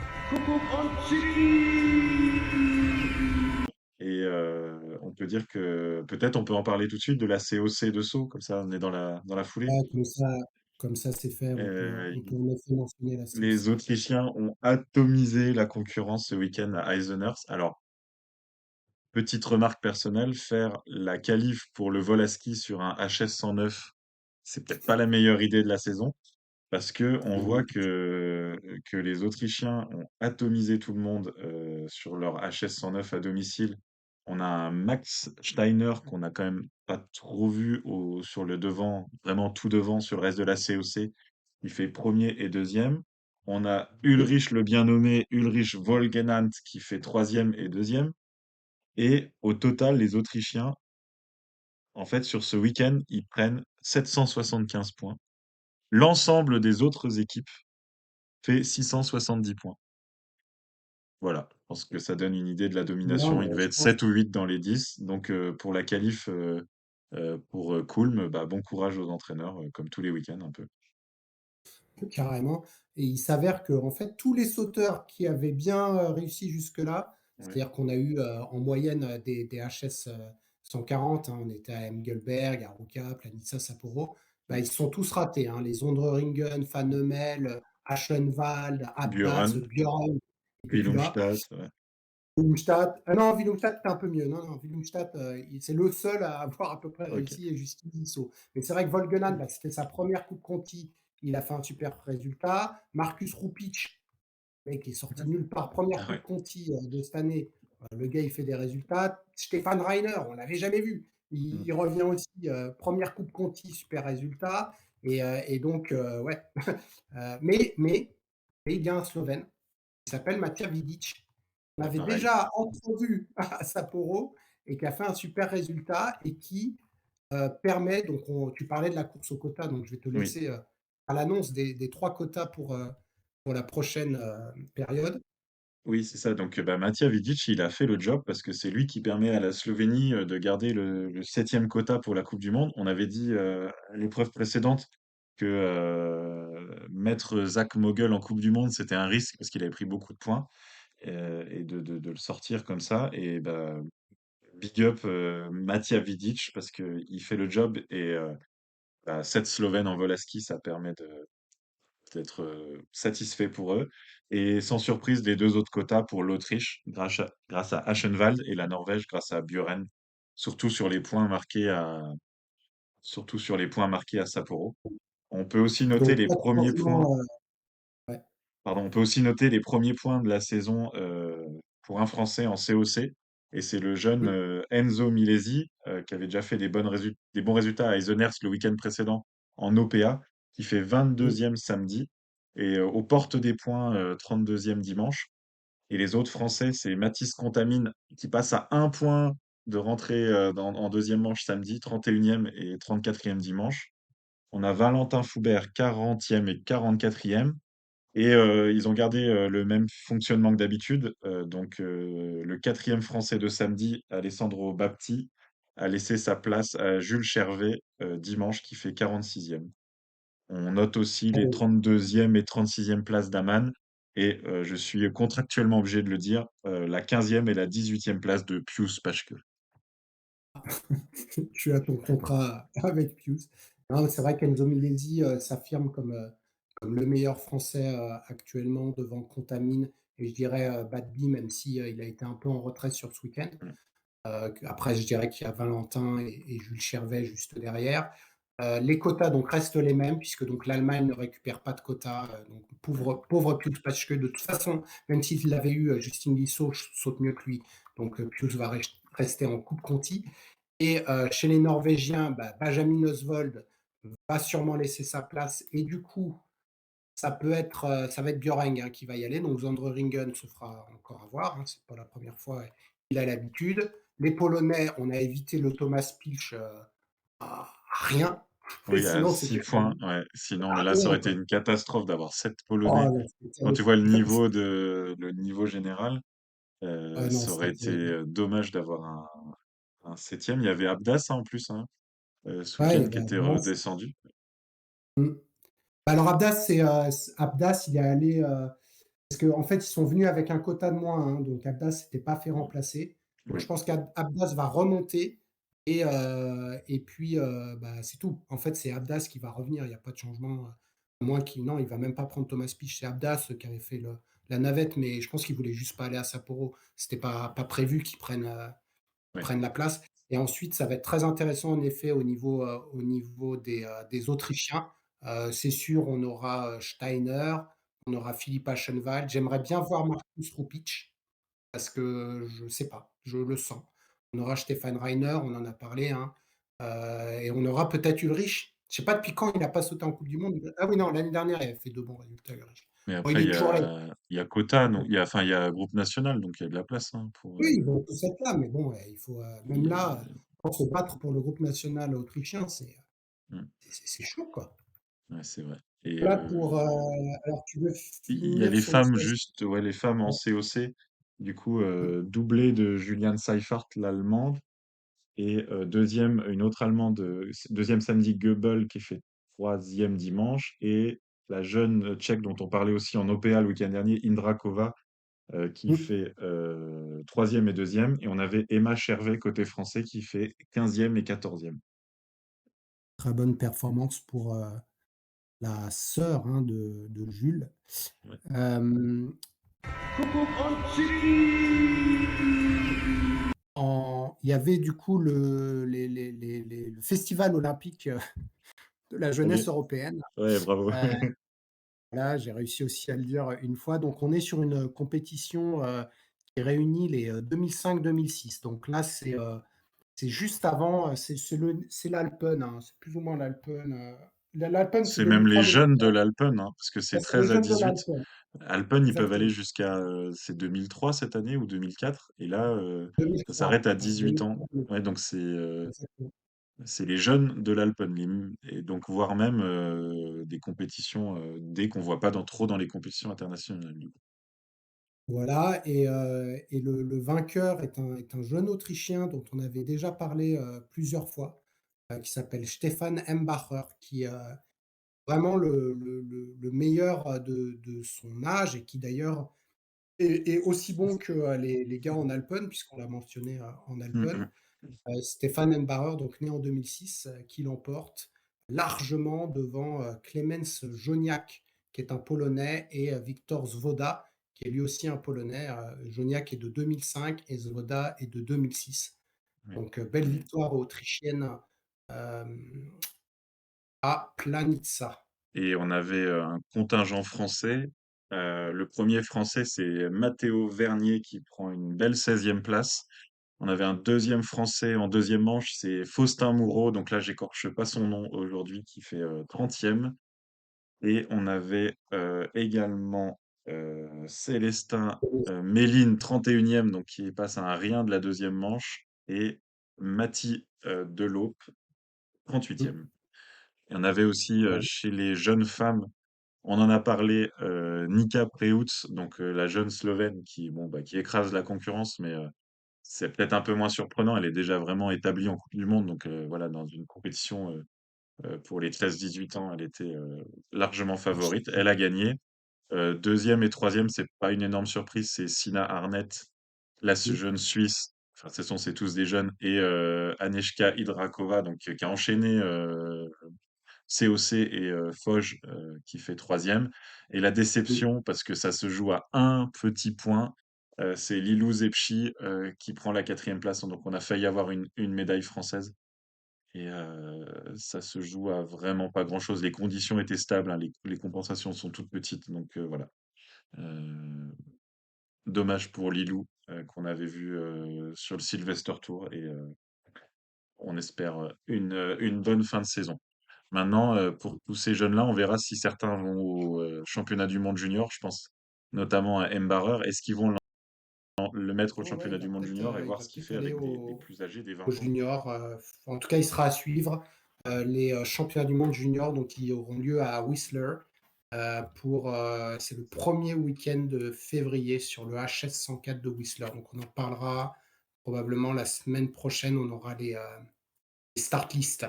Et on peut dire que peut-être on peut en parler tout de suite de la COC de Sceaux, comme ça on est dans la foulée. Ouais, comme ça c'est fait, Euh, on peut en effet mentionner la les COC. Autrichiens ont atomisé la concurrence ce week-end à Eisenhurst. Alors, petite remarque personnelle, faire la qualif pour le vol à ski sur un HS 109, c'est peut-être pas la meilleure idée de la saison, parce que on voit Mmh. que les Autrichiens ont atomisé tout le monde sur leur HS 109 à domicile. On a un Max Steiner qu'on a quand même pas trop vu sur le devant, vraiment tout devant sur le reste de la COC. Il fait premier et deuxième. On a Oui, Ulrich le bien nommé, Ulrich Volgenant qui fait troisième et deuxième. Et au total, les Autrichiens, en fait, sur ce week-end, ils prennent 775 points. L'ensemble des autres équipes fait 670 points. Voilà, je pense que ça donne une idée de la non, domination. Il mais devait je être pense 7 ou 8 dans les 10. Donc pour la qualif, pour Kulm, bah, bon courage aux entraîneurs, comme tous les week-ends un peu. carrément. Et il s'avère qu'en fait, tous les sauteurs qui avaient bien, réussi jusque-là, Ouais. c'est-à-dire qu'on a eu, en moyenne, des HS, 140, hein, on était à Engelberg, à Ruka, Planica, Sapporo, bah, Mm. ils se sont tous ratés, hein. Les Ondreringen, Van Hemmel, Aschenwald, Abdas, Buren, Björn, n'était plus là. Willumstad, ouais. Willumstad, ah non, Willumstad, c'était un peu mieux. Non, non, Willumstad, c'est le seul à avoir à peu près OK. réussi et Justin Tissot. Mais c'est vrai que Volgenat, bah, c'était sa première Coupe Conti, il a fait un super résultat. Marcus Rupic, le mec qui est sorti de nulle part, première Ah Coupe ouais. Conti, de cette année, le gars, il fait des résultats. Stefan Reiner, on l'avait jamais vu. Mmh. Il revient aussi, 1 Coupe Conti, super résultat et donc ouais, mais il y a un Slovène qui s'appelle Matija Vidic. On Ouais, avait pareil. déjà entrevu à Sapporo et qui a fait un super résultat et qui, permet donc tu parlais de la course au quota, donc je vais te Oui. laisser, à l'annonce des 3 quotas pour la prochaine, période. Oui, c'est ça. Donc, bah, Matija Vidic, il a fait le job parce que c'est lui qui permet à la Slovénie, de garder le 7e quota pour la coupe du monde. On avait dit, à l'épreuve précédente que, mettre Zach Mogul en coupe du monde, c'était un risque parce qu'il avait pris beaucoup de points, et de le sortir comme ça et bah, big up, Matija Vidic parce qu'il fait le job et bah, 7 Slovènes en vol à ski, ça permet d'être satisfait pour eux. Et sans surprise, les deux autres quotas pour l'Autriche, grâce à Aschenwald, et la Norvège, grâce à Buren, surtout sur les points marqués surtout sur les points marqués à Sapporo. On peut aussi noter Donc les pas de premiers points, changement, ouais. pardon, on peut aussi noter les premiers points de la saison pour un Français en COC. Et c'est le jeune Mmh, Enzo Milesi, qui avait déjà fait des bons résultats à Eisenherz le week-end précédent en OPA, qui fait mmh. 22e samedi et aux portes des points, 32e dimanche. Et les autres Français, c'est Mathis Contamine qui passe à un point de rentrer en deuxième manche samedi, 31e et 34e dimanche. On a Valentin Foubert, 40e et 44e. Et ils ont gardé, le même fonctionnement que d'habitude, donc le 4e Français de samedi, Alessandro Bapti, a laissé sa place à Jules Chervet, dimanche, qui fait 46e. On note aussi les 32e et 36e places d'Aman et je suis contractuellement obligé de le dire, la 15e et la 18e place de Pius Paschke. Tu as ton contrat avec Pius. Non, mais c'est vrai qu'Enzo Milesi, s'affirme comme le meilleur Français, actuellement devant Contamine et je dirais, Badby, même si, il a été un peu en retrait sur ce week-end. Mmh. Après je dirais qu'il y a Valentin et Jules Chervet juste derrière. Les quotas donc restent les mêmes puisque donc l'Allemagne ne récupère pas de quotas, donc Mmh. pauvre Pius parce que de toute façon, même s'il l'avait eu, Justin Guissot saute mieux que lui. Donc, Pius va rester en coupe Conti et chez les Norvégiens, bah, Benjamin Osvold va sûrement laisser sa place et du coup, ça va être Björeng, hein, qui va y aller. Donc Zandre Ringen se fera encore avoir, hein, c'est pas la première fois, il a l'habitude. Les Polonais, on a évité le Thomas Pilch, à rien. Et Oui, à sinon, 6 c'était points, ouais. Sinon, la là, ça aurait honte, été quoi. une catastrophe d'avoir 7 Polonais. Oh là, c'était Quand tu terrible. vois le niveau général, Ah non, ça c'était aurait été, terrible. dommage d'avoir un 7e. Il y avait Abdas, hein, en plus, hein, ce Ouais, il y week-end avait qui était Abdas. redescendu. Mmh. Bah, alors Abdas, il est allé, parce qu'en fait, ils sont venus avec un quota de moins, hein, donc Abdas s'était pas fait Mmh. remplacer. Donc je Oui, pense qu'Abdas va remonter et puis, bah, c'est tout. En fait, c'est Abdas qui va revenir, il y a pas de changement, à moins qu'il non, il va même pas prendre Thomas Pietsch, c'est Abdas, qui avait fait la navette, mais je pense qu'il voulait juste pas aller à Sapporo. C'était pas prévu qu'il prenne, oui. prennent la place et ensuite ça va être très intéressant en effet au niveau des Autrichiens. C'est sûr, on aura, Steiner, on aura Philipp Aschenwald. J'aimerais bien voir Marcus Rupic parce que je sais pas, je le sens. On aura Stefan Reiner, on en a parlé, hein, et on aura peut-être Ulrich. Je sais pas depuis quand il a pas sauté en coupe du monde. Ah oui, non, l'année dernière, il avait fait de bons résultats, Ulrich. Mais Bon, il après, est toujours là. il y a quota, donc enfin, il y a groupe national, donc il y a de la place, hein, Oui, ils vont tous être là, mais bon, il faut, même là, il- pour se battre pour le groupe national autrichien, mmh, c'est chaud, quoi. ouais, c'est vrai. Et Là pour, alors tu veux il y a finir les sur autre femmes chose? juste, ouais, les femmes en Ouais. COC, du coup, Mmh. doublé de Juliane Seifert, l'allemande, et deuxième, une autre allemande, deuxième samedi, Goebel, qui fait troisième dimanche, et la jeune tchèque dont on parlait aussi en OPA le week-end dernier, Indrakova, qui Mmh. fait troisième et deuxième, et on avait Emma Chervet côté français qui fait 15e et 14e. Très bonne performance pour, la sœur, hein, de Jules. Ouais. Hem, Il y avait du coup le festival olympique de la jeunesse OK. européenne. Ouais, bravo. Heu, Là, j'ai réussi aussi à le dire une fois. Donc on est sur une compétition, qui réunit les, 2005-2006. Donc là, c'est juste avant, c'est l'Alpen, hein, c'est plus ou moins l'Alpen, l'Alpen, c'est C'est même les jeunes de 2003-2004. l'Alpen, hein, parce que c'est Ouais, c'est les 13 à jeunes de 18. l'Alpen, Alpen, ils peuvent aller exactement. jusqu'à, c'est 2003 cette année ou 2004 et là, ça 2003, s'arrête à ouais, 18 ans. 2003, Ouais, 2004, donc exactement. c'est les jeunes de l'Alpen, et donc voire même, des compétitions, dès qu'on voit pas trop dans les compétitions internationales, du coup. Voilà et le vainqueur est un jeune Autrichien dont on avait déjà parlé, plusieurs fois, qui s'appelle Stefan Embacher, qui, vraiment le meilleur, de son âge et qui d'ailleurs est aussi bon que, les gars en Alpen puisqu'on l'a mentionné, en Mmh Alpen. mh. Stéphane Embacher, donc né en 2006, qui l'emporte largement devant, Klemens Joniak, qui est un Polonais et Wiktor Swoda, qui est lui aussi un Polonais. Joniak est de 2005 et Swoda est de 2006. Ouais. Donc, belle Et victoire autrichienne, à Planica. et on avait, un contingent français. Le premier français, c'est Matteo Vernier qui prend une belle 16e place. On avait un deuxième français en deuxième manche, c'est Faustin Moureau, donc là j'écorche pas son nom aujourd'hui, qui fait 30e. Et on avait également Célestin Méline, 31e, donc qui passe à un rien de la deuxième manche, et Mathie Delaupe, 38e. Il y en avait aussi Ouais, chez les jeunes femmes, on en a parlé, Nika Preutz, donc la jeune Slovène qui, bon, bah, qui écrase la concurrence, mais c'est peut-être un peu moins surprenant. Elle est déjà vraiment établie en Coupe du Monde, donc voilà, dans une compétition pour les 13-18 ans, elle était largement favorite. Elle a gagné. Deuxième et troisième, c'est pas une énorme surprise, c'est Sina Arnett, la jeune Suisse. Enfin, de toute façon, c'est tous des jeunes, et Aneška Idrakova, donc qui a enchaîné COC et Foge, qui fait troisième. Et la déception, parce que ça se joue à un petit point, c'est Lilou Zepchi qui prend la quatrième place. Donc on a failli avoir une médaille française. Et ça se joue à vraiment pas grand-chose. Les conditions étaient stables, hein, les compensations sont toutes petites. Donc voilà. Euh, Dommage pour Lilou, qu'on avait vu sur le Sylvester Tour. Et on espère une bonne fin de saison. Maintenant, pour tous ces jeunes-là, on verra si certains vont au championnat du monde junior, je pense notamment à Mbarer. Est-ce qu'ils vont le mettre au ouais, ouais, championnat du monde junior et il voir va ce qu'il peut-être fait aller avec des plus âgés, des au 20 ans? junior, en tout cas, il sera à suivre. Les, championnats du monde junior, donc qui auront lieu à Whistler, c'est le premier week-end de février sur le HS 104 de Whistler. Donc on en parlera probablement la semaine prochaine, on aura les start lists.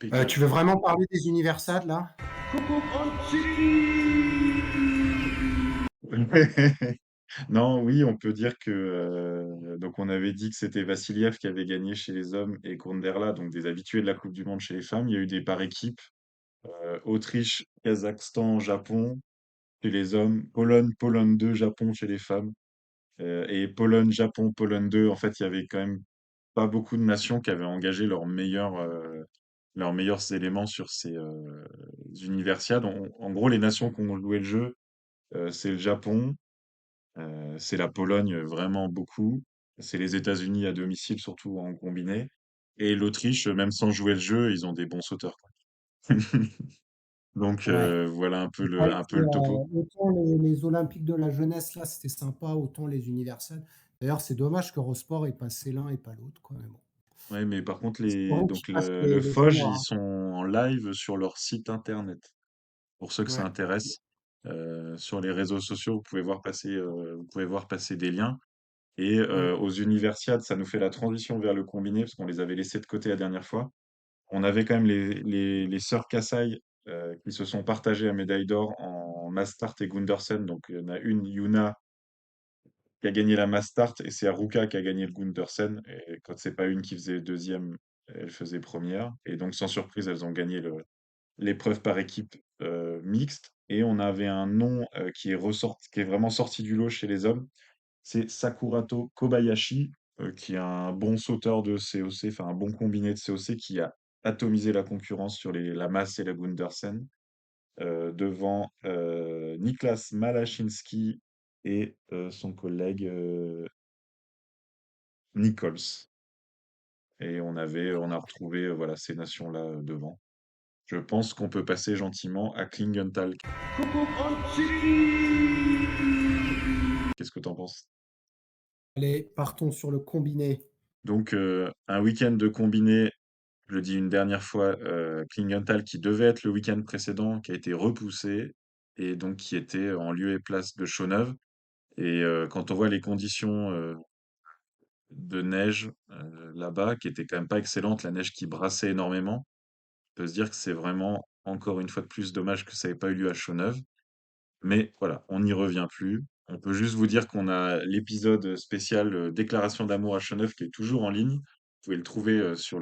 Tu veux Impeccable. vraiment parler des universades là? Non, oui, on peut dire que donc on avait dit que c'était Vassiliev qui avait gagné chez les hommes et Kunderla, donc des habitués de la Coupe du Monde chez les femmes. Il y a eu des par équipes, Autriche, Kazakhstan, Japon chez les hommes, Pologne, Pologne 2, Japon chez les femmes, et Pologne, Japon, Pologne 2. En fait, il y avait quand même pas beaucoup de nations qui avaient engagé leurs meilleurs éléments sur ces universiades. En gros, les nations qui ont joué le jeu, c'est le Japon, c'est la Pologne, vraiment beaucoup. C'est les États-Unis à domicile, surtout en combiné. Et l'Autriche, même sans jouer le jeu, ils ont des bons sauteurs, quoi. Donc Ouais. voilà Ouais, un peu c'est, le topo. autant les olympiques de la jeunesse là, c'était sympa, autant les universelles. D'ailleurs, c'est dommage qu'Eurosport ait passé l'un et pas l'autre, quoi, mais bon. Ouais, mais par contre, Espérons qu'ils passent le les Foge, tournois, ils hein. sont en live sur leur site internet. Pour ceux que ça Ouais. intéresse, sur les réseaux sociaux, vous pouvez voir passer des liens. Et Mmh. aux Universiades, ça nous fait la transition vers le combiné, parce qu'on les avait laissés de côté la dernière fois. On avait quand même les sœurs Kassai qui se sont partagées la médaille d'or en Mastart et Gundersen. Donc il y en a une, Yuna, qui a gagné la Mastart, et c'est Haruka qui a gagné le Gundersen. Et quand c'est pas une qui faisait deuxième, elle faisait première. Et donc sans surprise, elles ont gagné l'épreuve par équipe mixte. et on avait un nom qui est vraiment sorti du lot chez les hommes. C'est Sakurato Kobayashi, qui est un bon sauteur de COC, enfin un bon combiné de COC qui a atomisé la concurrence sur la masse et la Gundersen, devant Niklas Malachinski et son collègue Nichols. Et on a retrouvé voilà, ces nations-là devant. Je pense qu'on peut passer gentiment à Klingenthal. Qu'est-ce que tu en penses? Allez, partons sur le combiné. Donc, un week-end de combiné, je le dis une dernière fois, Klingenthal qui devait être le week-end précédent, qui a été repoussé et donc qui était en lieu et place de Chaux-Neuve. Et quand on voit les conditions de neige là-bas, qui étaient quand même pas excellentes, la neige qui brassait énormément, on peut se dire que c'est vraiment, encore une fois de plus, dommage que ça n'ait pas eu lieu à Chaux-Neuve. Mais voilà, on n'y revient plus. On peut juste vous dire qu'on a l'épisode spécial Déclaration d'amour à Chaux-Neuve qui est toujours en ligne. Vous pouvez le trouver sur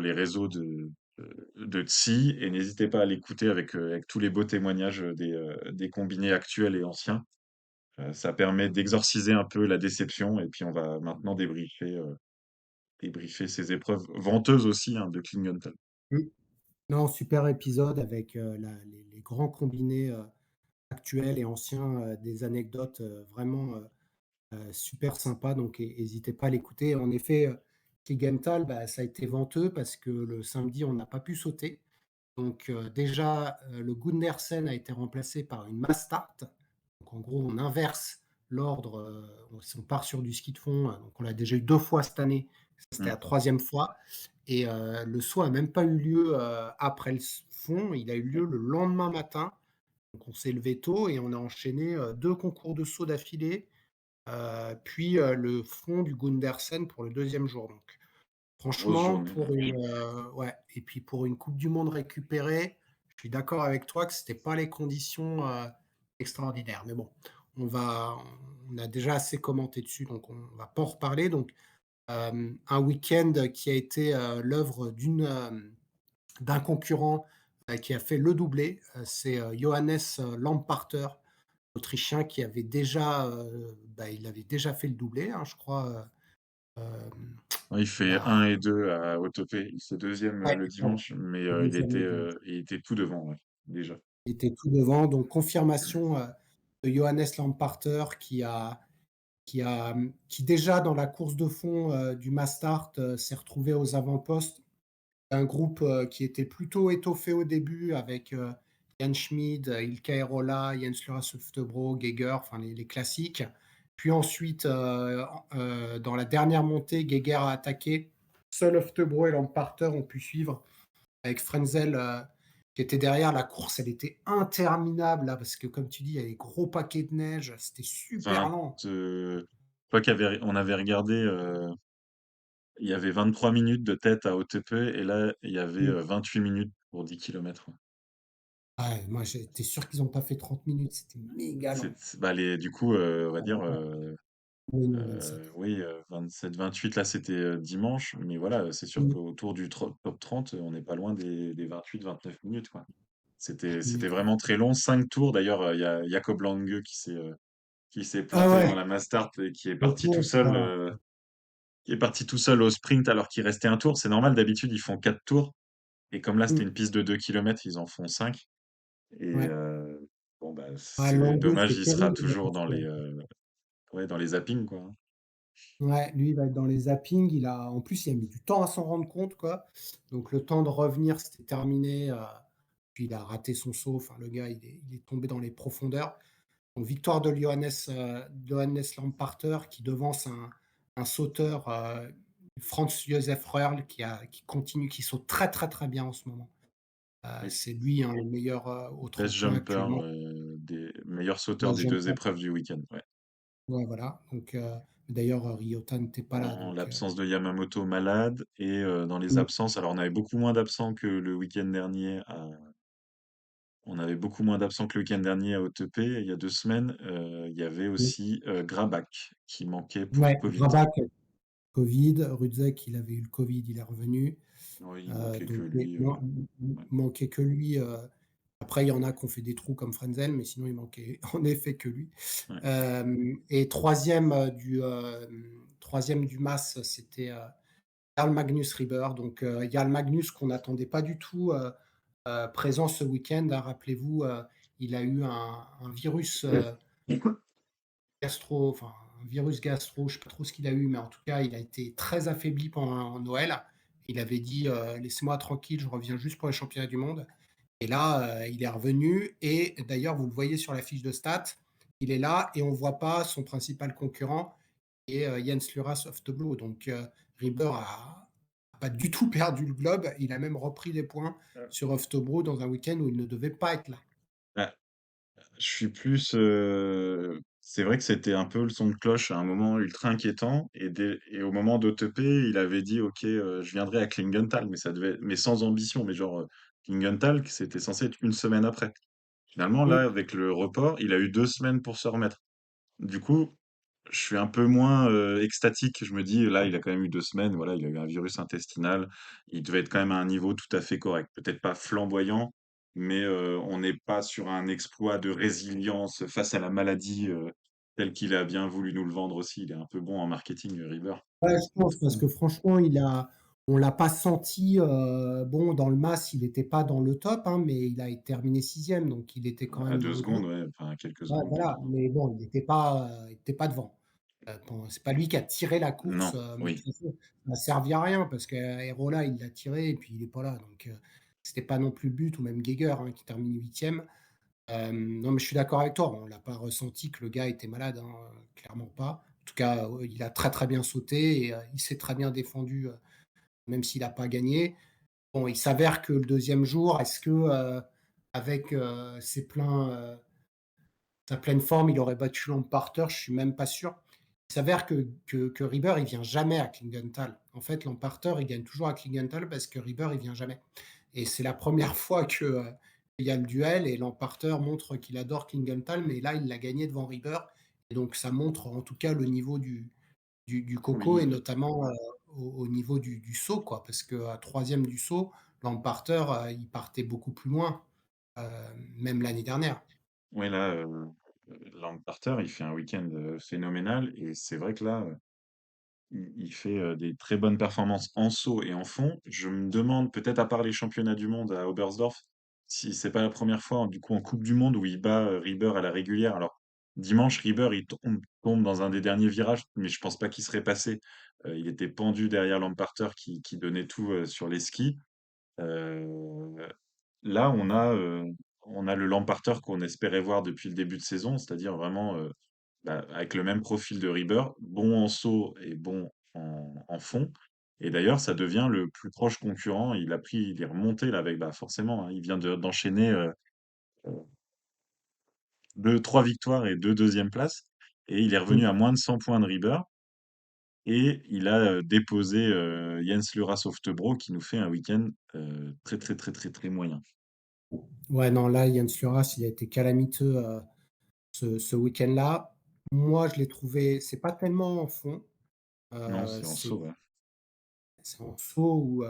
les réseaux de Tsi et n'hésitez pas à l'écouter avec tous les beaux témoignages des combinés actuels et anciens. Ça permet d'exorciser un peu la déception et puis on va maintenant débriefer ces épreuves venteuses aussi hein, de Klingenthal. Mmh. Non, super épisode avec, les grands combinés, actuels et anciens, des anecdotes, vraiment, super sympa donc hésitez pas à l'écouter. En effet, Kligenthal, bah, ça a été venteux parce que le samedi, on n'a pas pu sauter. Donc déjà, le Gundersen a été remplacé par une Mastart. Donc en gros, on inverse l'ordre, on part sur du ski de fond, donc on l'a déjà eu 2 fois cette année. C'était Mm. la troisième fois et le saut a même pas eu lieu, après le fond, il a eu lieu le lendemain matin. Donc on s'est levé tôt et on a enchaîné, 2 concours de saut d'affilée, puis, le fond du Gundersen pour le deuxième jour donc. Grosse Franchement, journée. pour une, ouais et puis pour une coupe du monde récupérée, je suis d'accord avec toi que c'était pas les conditions, extraordinaires. Mais bon, on va on a déjà assez commenté dessus, donc on va pas en reparler. Donc, un week-end qui a été, l'œuvre d'un concurrent, qui a fait le doublé, c'est, Johannes, Lamparter, l'Autrichien qui avait déjà, il avait déjà fait le doublé, hein, je crois, Il il fait a 1 et 2 à Hautepé. Il fait deuxième ouais, le pardon, dimanche, mais le deuxième le dimanche. il était tout devant, ouais, déjà. Il était tout devant, donc confirmation, de Johannes Lamparter qui déjà dans la course de fond, du Mastart, s'est retrouvé aux avant-postes. Un groupe, qui était plutôt étoffé au début avec, Jan Schmid, Ilkka Erola, Jens Lora-Softebro, Geiger, enfin les classiques. Puis ensuite, dans la dernière montée, Geiger a attaqué. Seul Oftebro et Lamparter ont pu suivre avec Frenzel, qui était derrière. La course, elle était interminable là, parce que comme tu dis, il y a des gros paquets de neige, c'était super Enfin, lent. je crois on avait regardé, il y avait 23 minutes de tête à Hautepé et là, il y avait Mmh. 28 minutes pour 10 kilomètres. Ouais, moi j'étais sûr qu'ils ont pas fait 30 minutes, c'était méga lent. Bah, du coup, on va dire, Oui, non, 27. oui, 27-28, là, c'était dimanche, mais voilà, c'est sûr Mmh. qu'autour du top 30, on n'est pas loin des 28-29 minutes, quoi. Mmh. C'était vraiment très long, 5 tours. D'ailleurs, il y a Jakob Lange qui s'est Ah planté dans ouais, la Mastart et retour, ça qui est parti tout seul au sprint alors qu'il restait un tour. C'est normal, d'habitude, ils font 4 tours. Et comme là, c'était mmh, une piste de 2 kilomètres, ils en font 5. Et ouais. bon, bah, Ah c'est Lango, dommage, c'est il sera terrible, toujours parce dans que ouais, dans les zappings, quoi, hein. ouais, lui, il va être dans les zappings, en plus, il a mis du temps à s'en rendre compte, quoi. Donc le temps de revenir, c'était terminé, puis il a raté son saut, enfin le gars, il est tombé dans les profondeurs. Donc victoire de Johannes Lamparter qui devance un sauteur, Franz Josef Röhrl qui continue, qui saute très, très, très bien en ce moment. Oui. C'est lui, hein, le meilleur, au Best tremplin jumper, actuellement. des meilleurs sauteurs Best des 2 jumper. épreuves du week-end, ouais. Ouais, voilà, donc d'ailleurs, Ryota n'était pas là, En donc l'absence de Yamamoto malade et dans les mmh, absences, alors on avait beaucoup moins d'absents que le week-end dernier on avait beaucoup moins d'absents que le week-end dernier à Hautepé. Il y a 2 semaines, il y avait mmh, aussi, Grabach qui manquait pour ouais, Covid. Grabac, Covid, Rudзek, il avait eu le Covid, il est revenu, Oui, il manquait que donc mais lui, non, ouais. manquait que lui, Après, il y en a qui ont fait des trous comme Frenzel, mais sinon il manquait en effet que lui. Ouais. Et troisième du MAS, c'était, Jarl Magnus Rieber. Donc, Jarl Magnus qu'on n'attendait pas du tout, présent ce week-end, hein. Rappelez-vous, il a eu un virus, enfin un virus gastro, je sais pas trop ce qu'il a eu, mais en tout cas, il a été très affaibli pendant Noël. Il avait dit, «Laissez-moi tranquille, je reviens juste pour les championnats du monde». Et là, il est revenu et d'ailleurs, vous le voyez sur la fiche de stats, il est là et on voit pas son principal concurrent qui est, Jens Luras Oftebro. Donc, Rieber a pas du tout perdu le globe. Il a même repris des points sur Oftebro dans un week-end où il ne devait pas être là. Ah, je suis plus. C'est vrai que c'était un peu le son de cloche à un moment ultra inquiétant. Et au moment d'OTP, il avait dit, OK, je viendrai à Klingenthal, mais mais sans ambition. Mais genre, Klingenthal, c'était censé être une semaine après. Finalement, là, Mmh. avec le report, il a eu 2 semaines pour se remettre. Du coup, je suis un peu moins extatique. Je me dis, là, il a quand même eu 2 semaines. Voilà, il a eu un virus intestinal. Il devait être quand même à un niveau tout à fait correct. Peut-être pas flamboyant, mais on n'est pas sur un exploit de résilience face à la maladie tel qu'il a bien voulu nous le vendre aussi. Il est un peu bon en marketing, River. Ouais, je pense parce que franchement, on l'a pas senti, bon, dans le mass, il était pas dans le top, hein, mais il a terminé 6e, donc il était quand À même dans deux le secondes, groupe. ouais, enfin, à quelques Ouais, secondes près. voilà, mais bon, il était pas devant. Bon, c'est pas lui qui a tiré la course, Non, mais de oui, toute façon, ça n'a servi à rien parce qu'Aerola, il l'a tiré et puis il est pas là, donc c'était pas non plus le but ou même Geiger, hein, qui termine 8e. Non, mais je suis d'accord avec toi, on l'a pas ressenti que le gars était malade, hein, clairement pas. En tout cas, il a très, très bien sauté et il s'est très bien défendu, même s'il a pas gagné. Bon, il s'avère que le deuxième jour, est-ce que, avec, sa pleine forme, il aurait battu Lamparter? Je suis même pas sûr. Il s'avère que Rieber, il vient jamais à Klingenthal. En fait, Lamparter, il gagne toujours à Klingenthal parce que Rieber, il vient jamais. Et c'est la première fois que, il y a le duel et Lamparter montre qu'il adore Klingenthal, mais là, il l'a gagné devant Rieber et donc ça montre en tout cas le niveau du coco oui. et notamment, au niveau du saut, quoi. Parce qu'à 3e du saut, Lamparter, il partait beaucoup plus loin, heu, même l'année dernière. Ouais, là, Lamparter, il fait un week-end phénoménal. Et c'est vrai que là, il fait des très bonnes performances en saut et en fond. Je me demande, peut-être à part les championnats du monde à Oberstdorf, si c'est pas la première fois, du coup, en Coupe du Monde où il bat Rieber à la régulière. Alors, dimanche, Rieber, tombe dans un des derniers virages, mais je pense pas qu'il serait passé. Il était pendu derrière Lamparter qui donnait tout sur les skis. Euh, Là, on a le Lamparter qu'on espérait voir depuis le début de saison, c'est-à-dire vraiment avec le même profil de Rieber, bon en saut et bon en fond. Et d'ailleurs, ça devient le plus proche concurrent. Il est remonté là avec, bah forcément, hein, il vient d'enchaîner 3 victoires et 2 deuxièmes places. Et il est revenu à Mmh. moins de 100 points de Rieber. Et il a déposé Jens Lura Softebro qui nous fait un week-end très, très, très, très, très moyen. Ouais, non, là, Jens Luras, il a été calamiteux, ce week-end-là. Moi, je l'ai trouvé c'est pas tellement en fond, Non, c'est en c'est saut, ouais. en saut où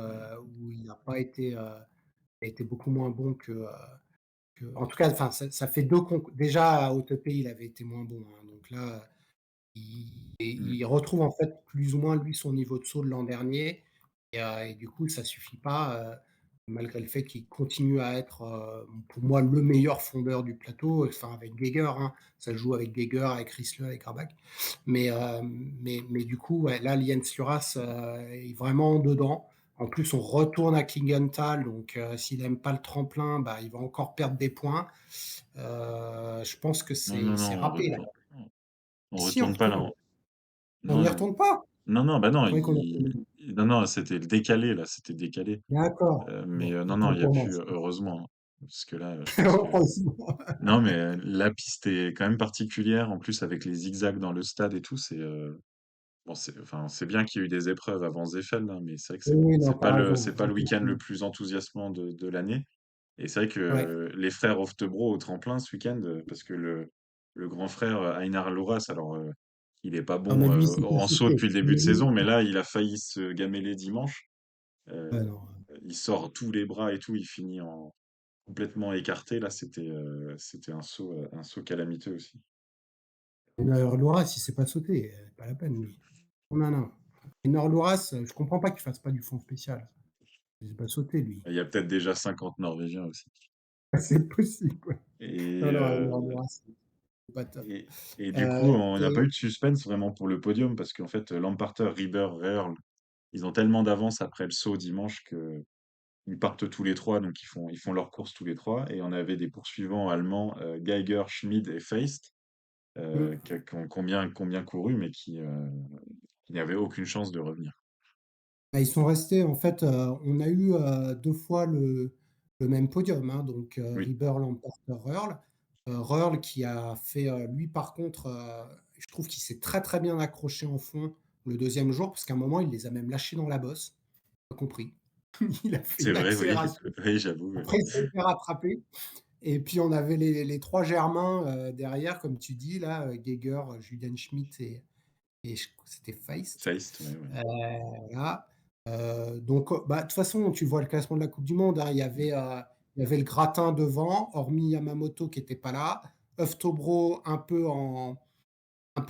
il n'a pas été, il a été beaucoup moins bon en tout cas, enfin, ça fait 2 conc déjà à OTP, il avait été moins bon, hein, donc là, Mm. il retrouve en fait plus ou moins lui son niveau de saut de l'an dernier et du coup ça suffit pas, malgré le fait qu'il continue à être, pour moi le meilleur fondeur du plateau, enfin avec Geiger, hein. Ça joue avec Geiger, avec Riesler, avec Grabach. Mais du coup, ouais, là Jens Luras, est vraiment dedans. En plus, on retourne à Klingenthal, donc s'il aime pas le tremplin, bah, il va encore perdre des points. Je pense que Non, non, c'est non, râpé là. on Si, on retourne pas là. retourne. On Non, n'y non, retourne pas? non, non, bah non, Je croyais qu'on non, non, c'était le décalé là, c'était décalé. d'accord. Mais Bon, non, non, autant il y a pour moi. plus, heureusement, hein. Parce que là, je pense que Heureusement. non, mais la piste est quand même particulière. En plus, avec les zigzags dans le stade et tout, bon, enfin, c'est bien qu'il y ait eu des épreuves avant Zeffel, là, mais c'est vrai que Oui, oui, non, c'est tu as c'est raison. pas le week-end le plus enthousiasmant de l'année. Et c'est vrai Ouais. que les frères Oftebro au tremplin ce week-end, parce que le grand frère Einar Louras, alors il est pas Non, mais bon lui, c'est en saut compliqué. depuis le début de Lui, saison, mais là, il a failli se gameler dimanche. ouais, Euh, non. il sort tous les bras et tout, il finit complètement écarté, là, c'était un saut calamiteux aussi. Loiras, il s'est pas sauté, pas la peine lui. Oh non, non. Loiras, je comprends pas qu'il fasse pas du fonds spécial. Il s'est pas sauté lui. Il y a peut-être déjà 50 Norvégiens aussi. C'est possible, ouais. Et, Non, non, euh, Loiras, c'est pas top. et du coup, on n'a pas Et eu de suspense vraiment pour le podium parce qu'en fait, Lamparter, Rieber, Reerl, ils ont tellement d'avance après le saut dimanche que ils partent tous les trois, donc ils font leur course tous les trois. Et on avait des poursuivants allemands, Geiger, Schmid et Feist, mmh. qui ont bien couru, mais qui n'avaient aucune chance de revenir. Bah, ils sont restés en fait, on a eu, 2 fois le même podium, hein, donc Oui, Rieber, Lampaert, Reul. Reul qui a fait, lui par contre, je trouve qu'il s'est très, très bien accroché en fond le deuxième jour, parce qu'à un moment, il les a même lâchés dans la bosse. Pas compris. Il a fait c'est une vrai, oui, accélération, oui, j'avoue. Oui. après il s'est fait rattraper et puis on avait les 3 Germains, derrière comme tu dis là, Geiger, Julian Schmitt et je c'était Feist. Feist, ouais, ouais. Heu, voilà, donc bah, de toute façon, tu vois le classement de la coupe du monde, hein, il y avait le gratin devant, hormis Yamamoto qui était pas là, Uftobro un peu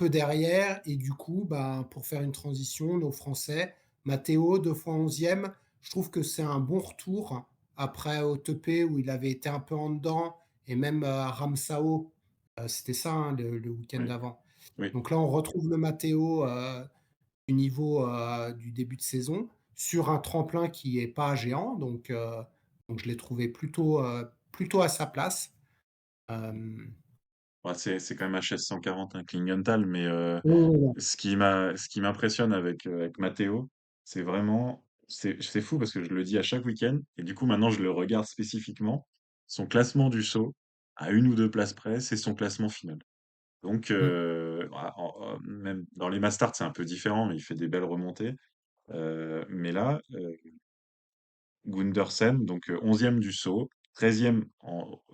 derrière et du coup, bah, pour faire une transition, nos Français, Matteo 2 fois 11e, je trouve que c'est un bon retour après Otepé où il avait été un peu en dedans et même, à Ramsau, c'était ça, hein, le week-end Oui, d'avant. oui. Donc là, on retrouve le Matteo, du niveau, du début de saison, sur un tremplin qui est pas géant, donc je l'ai trouvé plutôt à sa place. Hem, Ouais, c'est quand même HS 140, un Klingenthal, mais mmh, ce qui m'impressionne avec Matteo, c'est vraiment, c'est fou parce que je le dis à chaque week-end, et du coup maintenant je le regarde spécifiquement. Son classement du saut, à une ou deux places près, c'est son classement final. Donc, mmh, même dans les Mastart, c'est un peu différent, mais il fait des belles remontées. Mais là, Gundersen, donc 11e du saut, 13e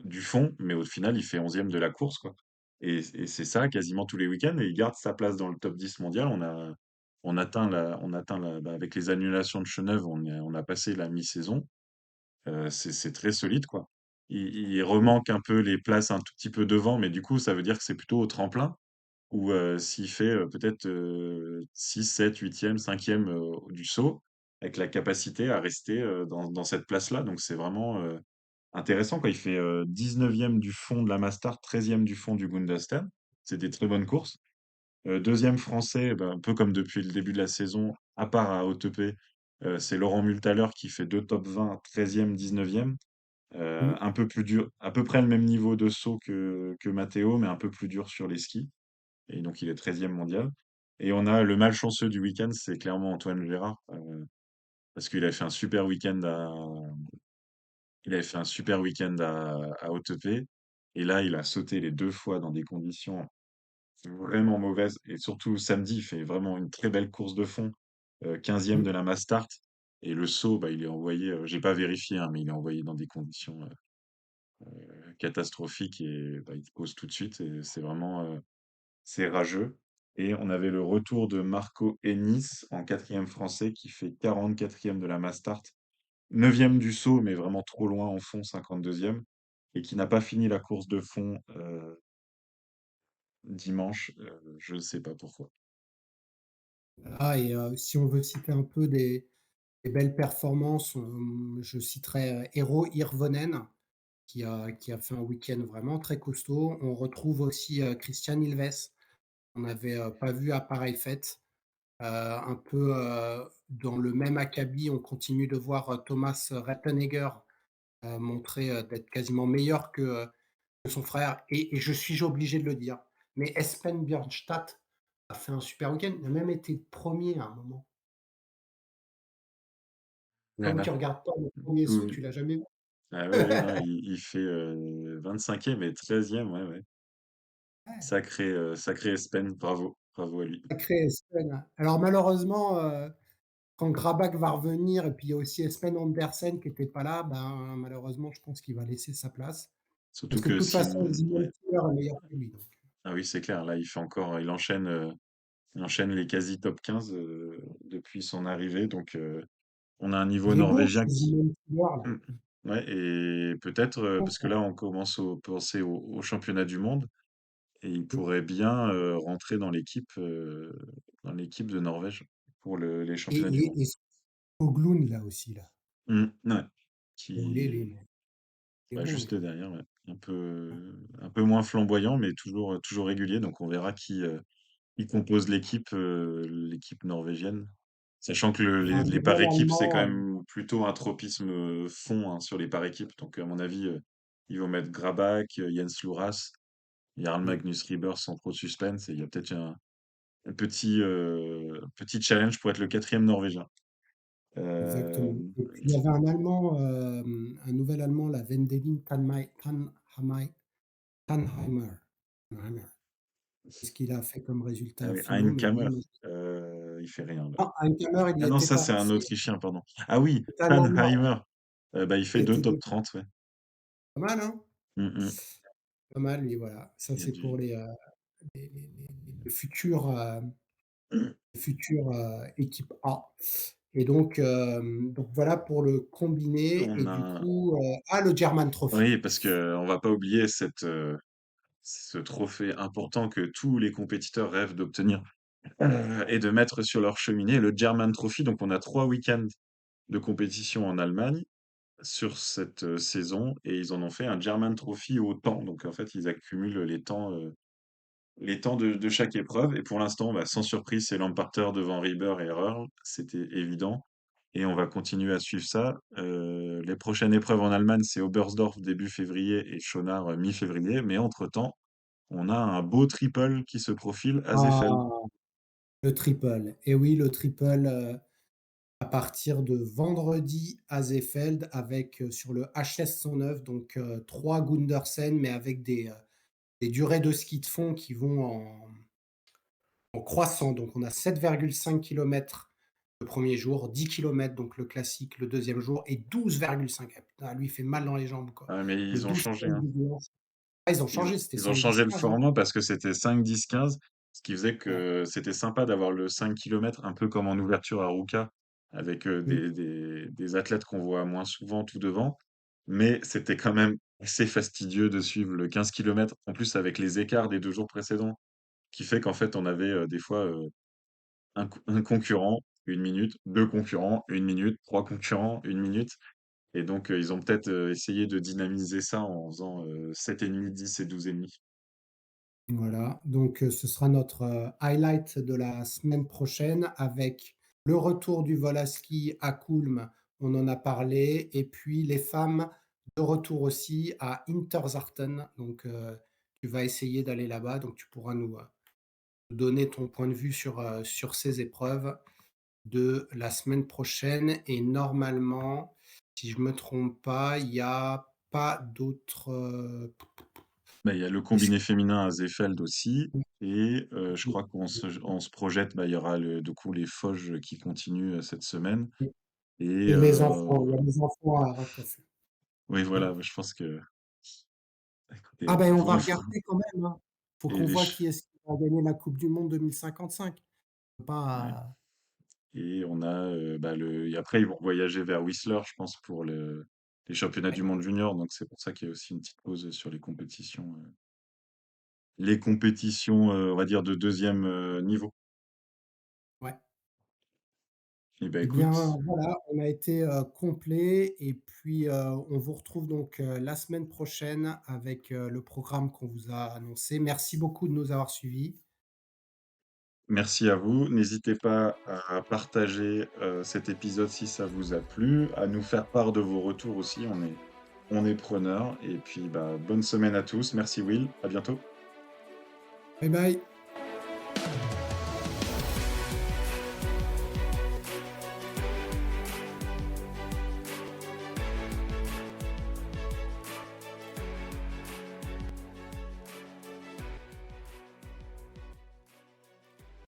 du fond, mais au final, il fait 11e de la course, quoi. Et c'est ça quasiment tous les week-ends, et il garde sa place dans le top 10 mondial. Bah, avec les annulations de Cheneuve, on a passé la mi-saison. C'est très solide, quoi. Il mmh, remanque un peu les places un tout petit peu devant, mais du coup, ça veut dire que c'est plutôt au tremplin, ou s'il fait peut-être 6, 7, 8e, 5e du saut, avec la capacité à rester dans cette place-là. Donc c'est vraiment intéressant, quand il fait 19e du fond de la Mastart, 13e du fond du Gundersen. C'est des très bonnes courses. Deuxième français, ben, un peu comme depuis le début de la saison, à part à Hautepé, c'est Laurent Multaler qui fait deux top 20, 13e, 19e. mmh. Un peu plus dur, à peu près le même niveau de saut que Matteo, mais un peu plus dur sur les skis. Et donc il est 13e mondial. Et on a le malchanceux du week-end, c'est clairement Antoine Gérard, parce qu'il avait fait un super week-end à Hautepé. Et là, il a sauté les deux fois dans des conditions vraiment mauvaises. Et surtout samedi, il fait vraiment une très belle course de fond, 15e de Mmh. la mass start. Et le saut, bah, il est envoyé, j'ai pas vérifié, hein, mais il est envoyé dans des conditions catastrophiques, et bah, il se pose tout de suite. Et c'est rageux. Et on avait le retour de Marco Ennis en quatrième français, qui fait 44e de la Mastart, 9e du saut, mais vraiment trop loin en fond, 52e, et qui n'a pas fini la course de fond dimanche. Je ne sais pas pourquoi. Ah et si on veut citer un peu des belles performances, je citerai, Eero Hirvonen qui a fait un week-end vraiment très costaud. On retrouve aussi, Christian Ilves, qu'on n'avait, pas vu à pareille fête. Un peu, dans le même acabit, on continue de voir, Thomas Rettenegger, montrer, d'être quasiment meilleur que son frère et je suis obligé de le dire, mais Espen Bjørnstad a fait un super week-end. Il a même été premier à un moment. Comme tu Voilà. regardes pas le premier saut, Oui. tu l'as jamais vu. Ah oui, oui, non, il fait 25e et 13e, ouais, ouais. Ouais, Sacré Espen, bravo, bravo à lui. sacré Espen. Alors malheureusement, quand Grabak va revenir et puis il y a aussi Espen Andersen qui était pas là, ben, malheureusement, je pense qu'il va laisser sa place. Surtout Parce que de que toute façon, Sim, Simon ouais. Kier est meilleur que lui, donc. Ah oui, c'est clair, là, il enchaîne les quasi top 15 depuis son arrivée, donc on a un niveau Il est beau ce norvégien qui. Simon Kier là. Mmh. Ouais, et peut-être, parce que là, on commence au penser au championnat du monde et il pourrait bien, rentrer dans l'équipe de Norvège pour les et championnats du monde. et Skoglund là aussi là. Ouais, Oh qui il est bah, bon juste lui. derrière, ouais. Un peu moins flamboyant, mais toujours régulier, donc on verra qui compose l'équipe norvégienne. Sachant que Il y a un les par nouvel équipe, c'est quand Allemand, même plutôt un tropisme fond hein, sur les par équipes. Donc, à mon avis, ils vont mettre Grabak, Jens Luras, Jarl mmh, Magnus Rieber sans trop de suspense. Et il y a peut-être un petit challenge pour être le quatrième norvégien. Euh, exactement. Et puis il y avait un Allemand, un nouvel Allemand, la Wendelin Tannheimer. Tannheimer. Ce qu'il a fait comme résultats Allez, finaux, mais lui, Heinkamer, moi il fait rien là. non, Heinheimer, il y Ah non, était ça c'est pas. un Autrichien, pardon. Ah oui, C'est un Allemand, Tannheimer. Bah, il fait il deux était top pas 30, ouais. mal, hein? Mm. Pas mal, lui, voilà. Ça, Il y a c'est pour du... les futures, Mm. équipes A. Et donc voilà pour le combiné On et du a... coup, le German Trophy. Oui, parce que on va pas oublier ce trophée important que tous les compétiteurs rêvent d'obtenir et de mettre sur leur cheminée, le German Trophy. Donc, on a 3 week-ends de compétition en Allemagne sur cette saison et ils en ont fait un German Trophy au temps. Donc, en fait, ils accumulent les temps de chaque épreuve. Et pour l'instant, bah, sans surprise, c'est Lamparter devant Rieber et Earl. C'était évident. Et on va continuer à suivre ça. Les prochaines épreuves en Allemagne, c'est Oberstdorf début février et Schonard mi-février. Mais entre-temps, on a un beau triple qui se profile à Seefeld. Ah, le triple et oui, le triple, à partir de vendredi à Seefeld avec, sur le HS 109 donc 3 Gundersen mais avec des durées de ski de fond qui vont en croissant. Donc on a 7,5 kilomètres le premier jour, 10 kilomètres donc le classique le deuxième jour et 12,5. Ah putain, lui il fait mal dans les jambes quoi. Ah, mais Le ils ont 12, changé, 15, hein. 10. Ah ils ont changé, c'était Ils ont 5, 10, changé le 15, hein? format parce que c'était 5, 10, 15, ce qui faisait Ouais. que c'était sympa d'avoir le 5 kilomètres un peu comme en ouverture à Ruka, avec Mmh. des athlètes qu'on voit moins souvent tout devant. Mais c'était quand même assez fastidieux de suivre le 15 kilomètres, en plus avec les écarts des 2 jours précédents, qui fait qu'en fait on avait des fois un concurrent, 1 minute, 2 concurrents, 1 minute, 3 concurrents, 1 minute. Et donc ils ont peut-être essayé de dynamiser ça en faisant 7,5, 10 et 12,5. Voilà, donc ce sera notre, highlight de la semaine prochaine avec le retour du vol à ski à Kulm, on en a parlé et puis les femmes de retour aussi à Interzarten donc tu vas essayer d'aller là-bas donc tu pourras nous donner ton point de vue sur ces épreuves de la semaine prochaine et normalement, si je me trompe pas, il y a pas d'autres, Bah, il y a le est-ce combiné féminin à Seefeld aussi et je que crois qu'on se projette, bah, il y aura du coup les Vosges qui continuent, cette semaine et et les enfants, il y a les enfants à rattraper. oui Mmh. voilà, je pense que Ah écoutez, ben, on va regarder quand même, hein. Faut et qu'on les voit ch qui est-ce qui va gagner la coupe du monde 2055. Faut ouais pas et on a, bah, le et après ils vont voyager vers Whistler, je pense pour les championnats du ouais, monde junior, donc c'est pour ça qu'il y a aussi une petite pause sur les compétitions, on va dire de deuxième niveau. ouais. Et bah, Eh écoute, bien, voilà, on a été, complet et puis, on vous retrouve donc, la semaine prochaine avec, le programme qu'on vous a annoncé. Merci beaucoup de nous avoir suivis. merci à vous. N'hésitez pas à partager cet épisode si ça vous a plu, à nous faire part de vos retours aussi. On est preneurs. Et puis, bah, bonne semaine à tous. Merci Will. À bientôt. Bye bye.